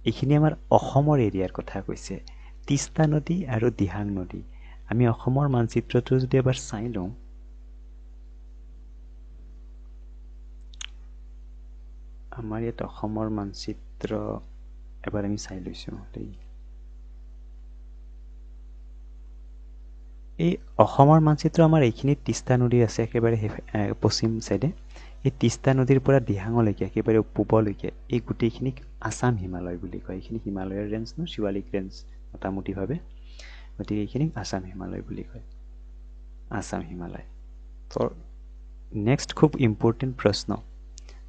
এইখিনি আমাৰ অসমৰ এৰিয়াৰ কথা কৈছে তিস্তা নদী আৰু দিহাং নদী আমি অসমৰ মানচিত্ৰটো যদি এবাৰ চাই লওঁ আমাৰ ইয়াত অসমৰ মানচিত্ৰ এবাৰ আমি চাই লৈছোঁ এই অসমৰ মানচিত্ৰ আমাৰ এইখিনিত তিস্তা নদী আছে একেবাৰে পশ্চিম চাইডে এই তিস্তা নদীৰ পৰা দিহাঙলৈকে একেবাৰে পূবলৈকে এই গোটেইখিনিক আছাম হিমালয় বুলি কয় এইখিনি হিমালয়ৰ ৰেঞ্জ ন শিৱালিক ৰেঞ্জ মোটামুটিভাৱে গতিকে এইখিনিক আছাম হিমালয় বুলি কয় আছাম হিমালয় নেক্সট খুব ইম্পৰ্টেণ্ট প্ৰশ্ন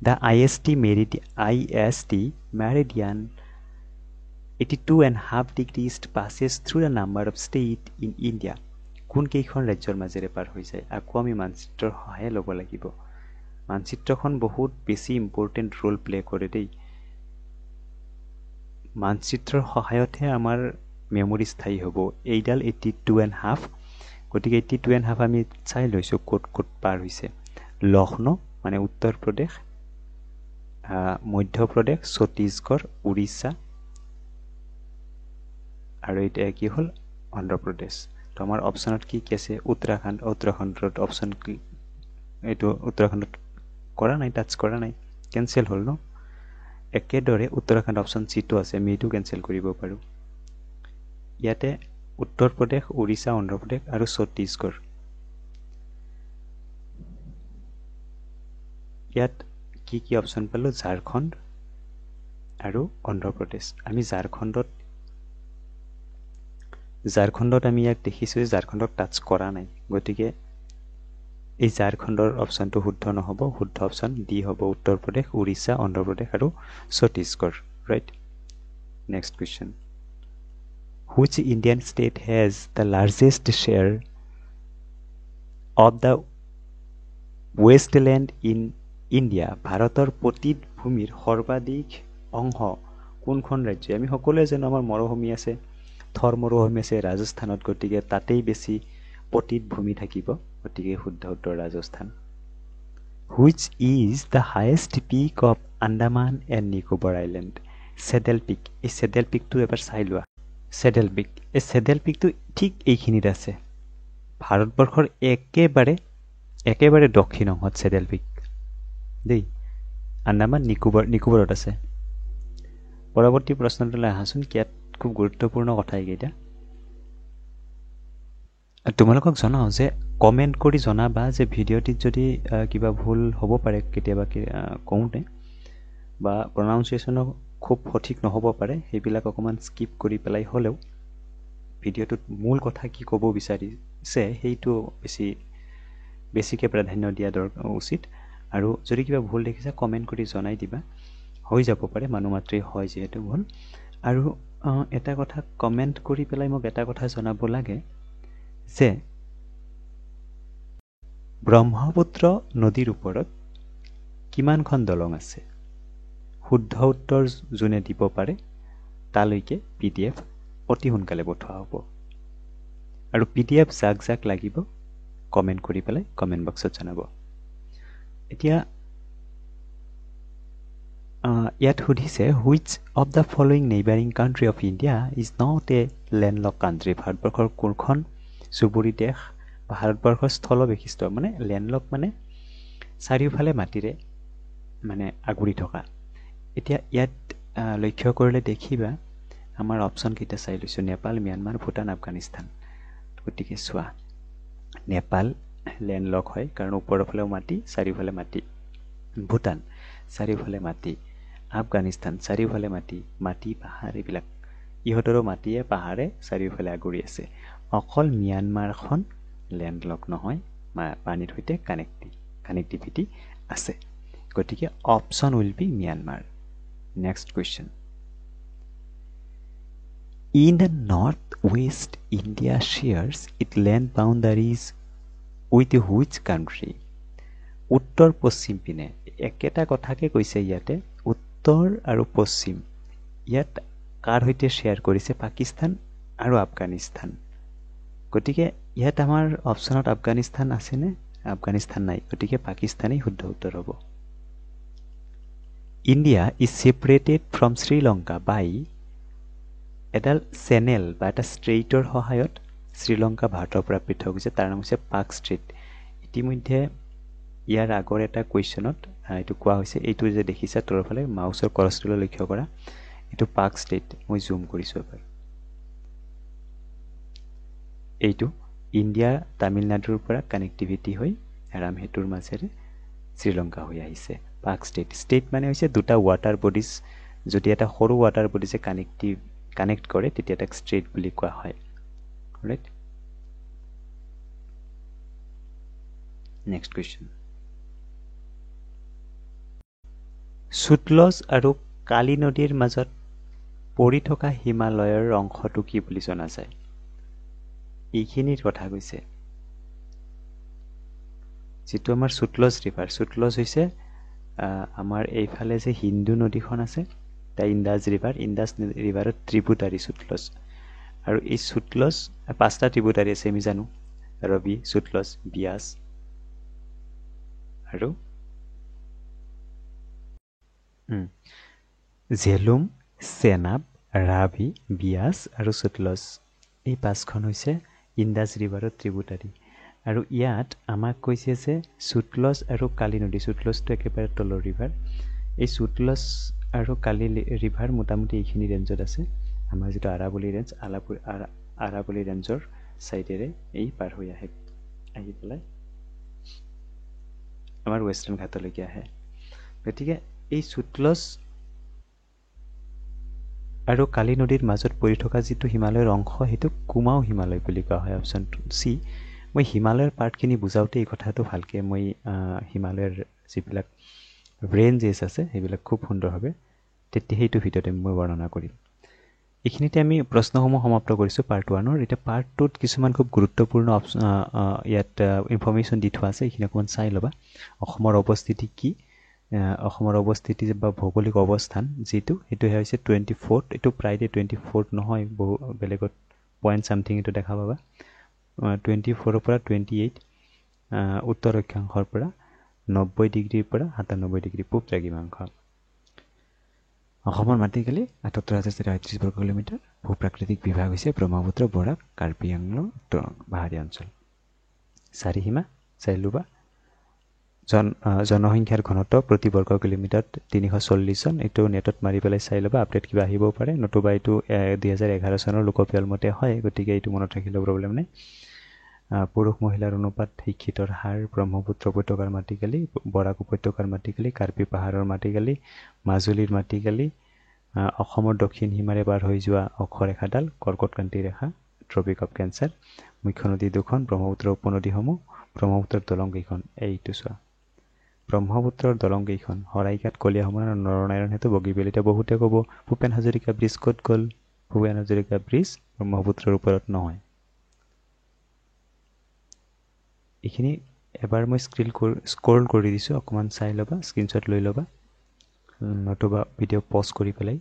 the IST meridian 82.5 degrees passes through the number of states in India কোন কেইখন ৰাজ্যৰ মাজেৰে পাৰ হৈ যায় আকৌ আমি মানচিত্ৰৰ সহায় ল'ব লাগিব মানচিত্ৰখন বহুত বেছি ইম্পৰ্টেণ্ট ৰোল প্লে কৰে দেই। মানচিত্ৰৰ সহায়তহে আমাৰ মেমৰি স্থায়ী হ'ব। এইডাল 82.5, গতিকে 82.5 আমি চাই লৈছোঁ ক'ত ক'ত পাৰ হৈছে। লক্ষ্ণৌ মানে উত্তৰ প্ৰদেশ, মধ্যপ্ৰদেশ, ছত্তীশগড়, উৰিষ্যা আৰু এতিয়া কি হ'ল অন্ধ্ৰপ্ৰদেশ। তো আমাৰ অপশ্যনত কি কি আছে? উত্তৰাখণ্ডত অপশ্যন কি? এইটো উত্তৰাখণ্ডত কৰা নাই, টাচ কৰা নাই, কেঞ্চেল হ'ল ন। একেদৰে উত্তৰাখণ্ড অপশ্যন চিটো আছে, আমি এইটো কেঞ্চেল কৰিব পাৰোঁ। ইয়াতে উত্তৰ প্ৰদেশ, উৰিষ্যা, অন্ধ্ৰপ্ৰদেশ আৰু ছত্তীশগড়। ইয়াত কি কি অপশ্যন পালোঁ? ঝাৰখণ্ড আৰু অন্ধ্ৰপ্ৰদেশ। আমি ঝাৰখণ্ডত আমি ইয়াক দেখিছোঁ যে ঝাৰখণ্ডক টাচ কৰা নাই, গতিকে এই ঝাৰখণ্ডৰ অপশ্যনটো শুদ্ধ নহ'ব। শুদ্ধ অপশ্যন ডি হ'ব, উত্তৰ প্ৰদেশ, উৰিষ্যা, অন্ধ্ৰপ্ৰদেশ আৰু Chhattisgarh. Right. Next question. Which Indian state has the largest share of the wasteland in India? ভাৰতৰ পতিত ভূমিৰ সৰ্বাধিক অংশ কোনখন ৰাজ্যই? আমি সকলোৱে জানো আমাৰ মৰুভূমি আছে, থৰ মৰুভূমি আছে ৰাজস্থানত, গতিকে তাতেই বেছি পতিত ভূমি থাকিব, গতিকে শুদ্ধ উত্তৰ Rajasthan. Which is the highest peak of Andaman and Nicobar Island? চেডেল পিক। এই চেডেল পিকটো এবাৰ চাই লোৱা। চেডেল পিক, এই চেডেল পিকটো ঠিক এইখিনিত আছে, ভাৰতবৰ্ষৰ একেবাৰে দক্ষিণ অংশত চেডেল পিক দেই। আন্দামান নিকোবৰত আছে। পৰৱৰ্তী প্ৰশ্নটোলৈ আহাচোন, ইয়াত খুব গুৰুত্বপূৰ্ণ কথা এইকেইটা। তোমালোকক জনাওঁ যে কমেণ্ট কৰি জনাবা যে ভিডিঅ'টিত যদি কিবা ভুল হ'ব পাৰে কেতিয়াবা কওঁতে, বা প্ৰনাউন্সিয়েশ্যনো খুব সঠিক নহ'ব পাৰে, সেইবিলাক অকণমান স্কিপ কৰি পেলাই হ'লেও ভিডিঅ'টোত মূল কথা কি ক'ব বিচাৰিছে সেইটো বেছিকৈ প্ৰাধান্য দিয়া উচিত। আৰু যদি কিবা ভুল দেখিছা কমেণ্ট কৰি জনাই দিবা, হৈ যাব পাৰে, মানুহ মাত্ৰেই হয় যিহেতু ভুল। আৰু এটা কথা কমেণ্ট কৰি পেলাই মোক এটা কথা জনাব লাগে যে ব্ৰহ্মপুত্ৰ নদীৰ ওপৰত কিমানখন দলং আছে? শুদ্ধ উত্তৰ যোনে দিব পাৰে তালৈকে PDF অতি সোনকালে পঠোৱা হ'ব। আৰু PDF যাক যাক লাগিব কমেণ্ট কৰি পেলাই কমেণ্ট বক্সত জনাব। এতিয়া ইয়াত সুধিছে, which of the following neighbouring country of India is not a landlock country? ভাৰতবৰ্ষৰ কোনখন চুবুৰী দেশ ভাৰতবৰ্ষৰ স্থলবেষ্টিত, মানে লেণ্ডলক মানে চাৰিওফালে মাটিৰে মানে আগুৰি থকা। এতিয়া ইয়াত লক্ষ্য কৰিলে দেখিবা আমাৰ অপশ্যন কেইটা চাই লৈছোঁ, নেপাল, ম্যানমাৰ, ভূটান, আফগানিস্তান। গতিকে চোৱা, নেপাল লেণ্ডলক হয় কাৰণ ওপৰৰ ফালেও মাটি, চাৰিওফালে মাটি। ভূটান চাৰিওফালে মাটি, আফগানিস্তান চাৰিওফালে মাটি পাহাৰ, এইবিলাক ইহঁতৰো মাটিয়ে পাহাৰে চাৰিওফালে আগুৰি আছে। অকল ম্যানমাৰখন লেণ্ডলক নহয়, পানীৰ সৈতে কানেক্টিভিটি আছে, গতিকে option will be Myanmar. Next question. In the north west India shares its land boundaries with which country? উত্তৰ পশ্চিম পিনে একেটা কথাকে কৈছে ইয়াতে, উত্তৰ আৰু পশ্চিম, ইয়াত কাৰ সৈতে শ্বেয়াৰ কৰিছে? পাকিস্তান আৰু আফগানিস্তান। গতিকে ইয়াত আমাৰ অপশ্যনত আফগানিস্তান আছেনে? আফগানিস্তান নাই, গতিকে পাকিস্তানেই শুদ্ধ উত্তৰ হ'ব। India is separated from Sri Lanka by এডাল চেনেল বা এটা ষ্ট্ৰেইটৰ সহায়ত শ্ৰীলংকা ভাৰতৰ পৰা পৃথক হৈছে, তাৰ নাম হৈছে পাক ষ্ট্ৰেইট। ইতিমধ্যে ইয়াৰ আগৰ এটা কুৱেশ্যনত এইটো কোৱা হৈছে, এইটো যে দেখিছা তলৰফালে মাউচৰ কৰচটোলৈ লক্ষ্য কৰা, এইটো পাক ষ্টেট। মই জুম কৰিছোঁ এবাৰ, এইটো ইণ্ডিয়া তামিলনাডুৰ পৰা কানেক্টিভিটি হৈ ৰাম সেতুৰ মাজেৰে শ্ৰীলংকা হৈ আহিছে। পাক ষ্টেট মানে হৈছে দুটা ৱাটাৰ বডিজ, যদি এটা সৰু ৱাটাৰ বডিজে কানেক্ট কৰে তেতিয়া তাক ষ্ট্ৰেইট বুলি কোৱা হয়। ৰাইট। Next question. সুতলজ আৰু কালী নদীৰ মাজত পৰি থকা হিমালয়ৰ অংশটো কি বুলি জনা যায়? এইখিনিৰ কথা কৈছে। যিটো আমাৰ সুতলজ ৰিভাৰ। সুতলজ হৈছে আমাৰ এইফালে যে হিন্দু নদীখন আছে, দ্য ইণ্ডাছ ৰিভাৰ, ইণ্ডাছ ৰিভাৰৰ ট্ৰিবিউটাৰী সুতলজ। আৰু এই সুতলজ 5টা ট্ৰিবিউটাৰী আছে আমি জানো, ৰবি, সুতলজ, বিয়াছ আৰু ঝেলুম, চেনাব, ৰাভি, বিয়াছ আৰু সুতলজ। এই 5খন হৈছে ইণ্ডাছ ৰিভাৰৰ ট্ৰিবিউটাৰী। আৰু ইয়াত আমাক কৈছে যে সুতলজ আৰু কালি নদী, সুতলজটো একেবাৰে তলৰ ৰিভাৰ, এই সুতলজ আৰু কালি ৰিভাৰ মোটামুটি এইখিনি ৰেঞ্জত আছে। আমাৰ যিটো আৰাৱলী ৰেঞ্জ, আৰাৱলী ৰেঞ্জৰ ছাইডেৰে এই পাৰ হৈ আহি পেলাই আমাৰ ৱেষ্টাৰ্ণ ঘাটলৈকে আহে। গতিকে এই সুতলজ আৰু কালি নদীৰ মাজত পৰি থকা যিটো হিমালয়ৰ অংশ, সেইটো কুমাও হিমালয় বুলি কোৱা হয়, অপশ্যন চি। মই হিমালয়ৰ পাৰ্টখিনি বুজাওঁতে এই কথাটো ভালকৈ মই হিমালয়ৰ যিবিলাক ৰেঞ্জেছ আছে সেইবিলাক খুব সুন্দৰভাৱে তেতিয়া সেইটো ভিডিঅ'তে মই বৰ্ণনা কৰিম। এইখিনিতে আমি প্ৰশ্নসমূহ সমাপ্ত কৰিছোঁ পাৰ্ট 1-ৰ। এতিয়া পাৰ্ট 2-ত কিছুমান খুব গুৰুত্বপূৰ্ণ ইয়াত ইনফৰ্মেশ্যন দি থোৱা আছে, এইখিনি অকণমান চাই ল'বা। অসমৰ অৱস্থিতি কি, অসমৰ অৱস্থিতি বা ভৌগোলিক অৱস্থান যিটো, সেইটো হৈছে 24th। এইটো প্ৰায়তে 24th নহয়, বহু বেলেগত পইণ্ট চামথিং এইটো দেখা পাবা। 24ৰ পৰা 28 উত্তৰ অক্ষাংশৰ পৰা 90 ডিগ্ৰীৰ পৰা 97 ডিগ্ৰী পূব দ্ৰাঘিমাংশ। অসমৰ মাটিকালি ৭৮,৪৩ বৰ্গ কিলোমিটাৰ। ভূ প্ৰাকৃতিক বিভাগ হৈছে ব্ৰহ্মপুত্ৰ, বৰাক, কাৰ্বি আংলং, দৰং পাহাৰীয়া অঞ্চল। চাৰিসীমা চাইলোবা। জনসংখ্যাৰ ঘনত্ব প্ৰতি বৰ্গ কিলোমিটাৰত 340 জন। এইটো নেটত মাৰি পেলাই চাই ল'বা, আপডেট কিবা আহিবও পাৰে, নতুবা এইটো 2011 চনৰ লোকপিয়ল মতে হয়, গতিকে এইটো মনত ৰাখিলেও প্ৰব্লেম নাই। পুৰুষ মহিলাৰ অনুপাত, শিক্ষিতৰ হাৰ, ব্ৰহ্মপুত্ৰ উপত্যকাৰ মাটিকালি, বৰাক উপত্যকাৰ মাটিকালি, কাৰ্বি পাহাৰৰ মাটিকালি, মাজুলীৰ মাটিকালি, অসমৰ দক্ষিণ সীমাৰে পাৰ হৈ যোৱা অক্ষৰেখাডাল, কৰ্কটক্ৰান্তি ৰেখা, ট্ৰপিক অফ কেঞ্চাৰ, মুখ্য নদী 2খন, ব্ৰহ্মপুত্ৰৰ উপনদীসমূহ, ব্ৰহ্মপুত্ৰৰ দলং কেইখন, এইটো চোৱা ব্ৰহ্মপুত্ৰৰ দলং কেইখন, শৰাইঘাট, কলীয়াসোমন আৰু নৰনাৰায়ণ সেতু, বগীবিল। এতিয়া বহুতে ক'ব ভূপেন হাজৰিকা ব্ৰিজ ক'ত গ'ল? ভূপেন হাজৰিকা ব্ৰিজ ব্ৰহ্মপুত্ৰৰ ওপৰত নহয়। এইখিনি এবাৰ মই স্ক্ৰল কৰি দিছোঁ, অকণমান চাই ল'বা, স্ক্ৰীনশ্বট লৈ ল'বা, নতুবা ভিডিঅ' পজ কৰি পেলাই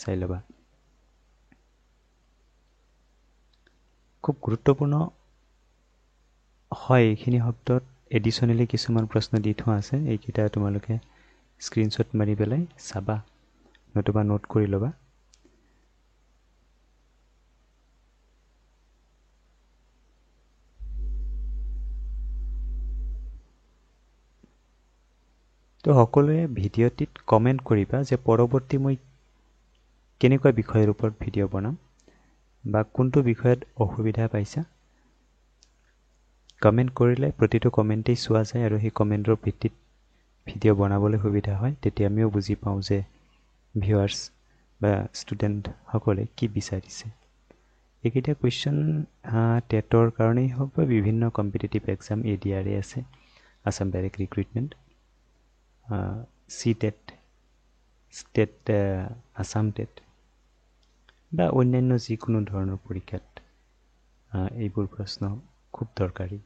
চাই ল'বা। খুব গুৰুত্বপূৰ্ণ হয় এইখিনি শব্দত এডিশ্যনেলি কিছুমান প্ৰশ্ন দি থোৱা আছে, এইকেইটা তোমালোকে স্ক্ৰীনশ্বট মাৰি পেলাই চাবা, নতুবা নোট কৰি ল'বা। তো সকলোৱে ভিডিঅ'টিত কমেণ্ট কৰিবা যে পৰৱৰ্তী মই কেনেকুৱা বিষয়ৰ ওপৰত ভিডিঅ' বনাম বা কোনটো বিষয়ত অসুবিধা পাইছা। কমেণ্ট কৰিলে প্ৰতিটো কমেণ্টেই চোৱা যায় আৰু সেই কমেণ্টৰ ভিত্তিত ভিডিঅ' বনাবলৈ সুবিধা হয়। তেতিয়া আমিও বুজি পাওঁ যে ভিউৱাৰ্ছ বা ষ্টুডেণ্টসকলে কি বিচাৰিছে। এইকেইটা কুৱেশ্যন টেটৰ কাৰণেই হওক বা বিভিন্ন কম্পিটিটিভ এক্সাম ADR আছে, Assam direct recruitment, CTET, state, Assam TET বা অন্যান্য যিকোনো ধৰণৰ পৰীক্ষাত এইবোৰ প্ৰশ্ন খুব দৰকাৰী।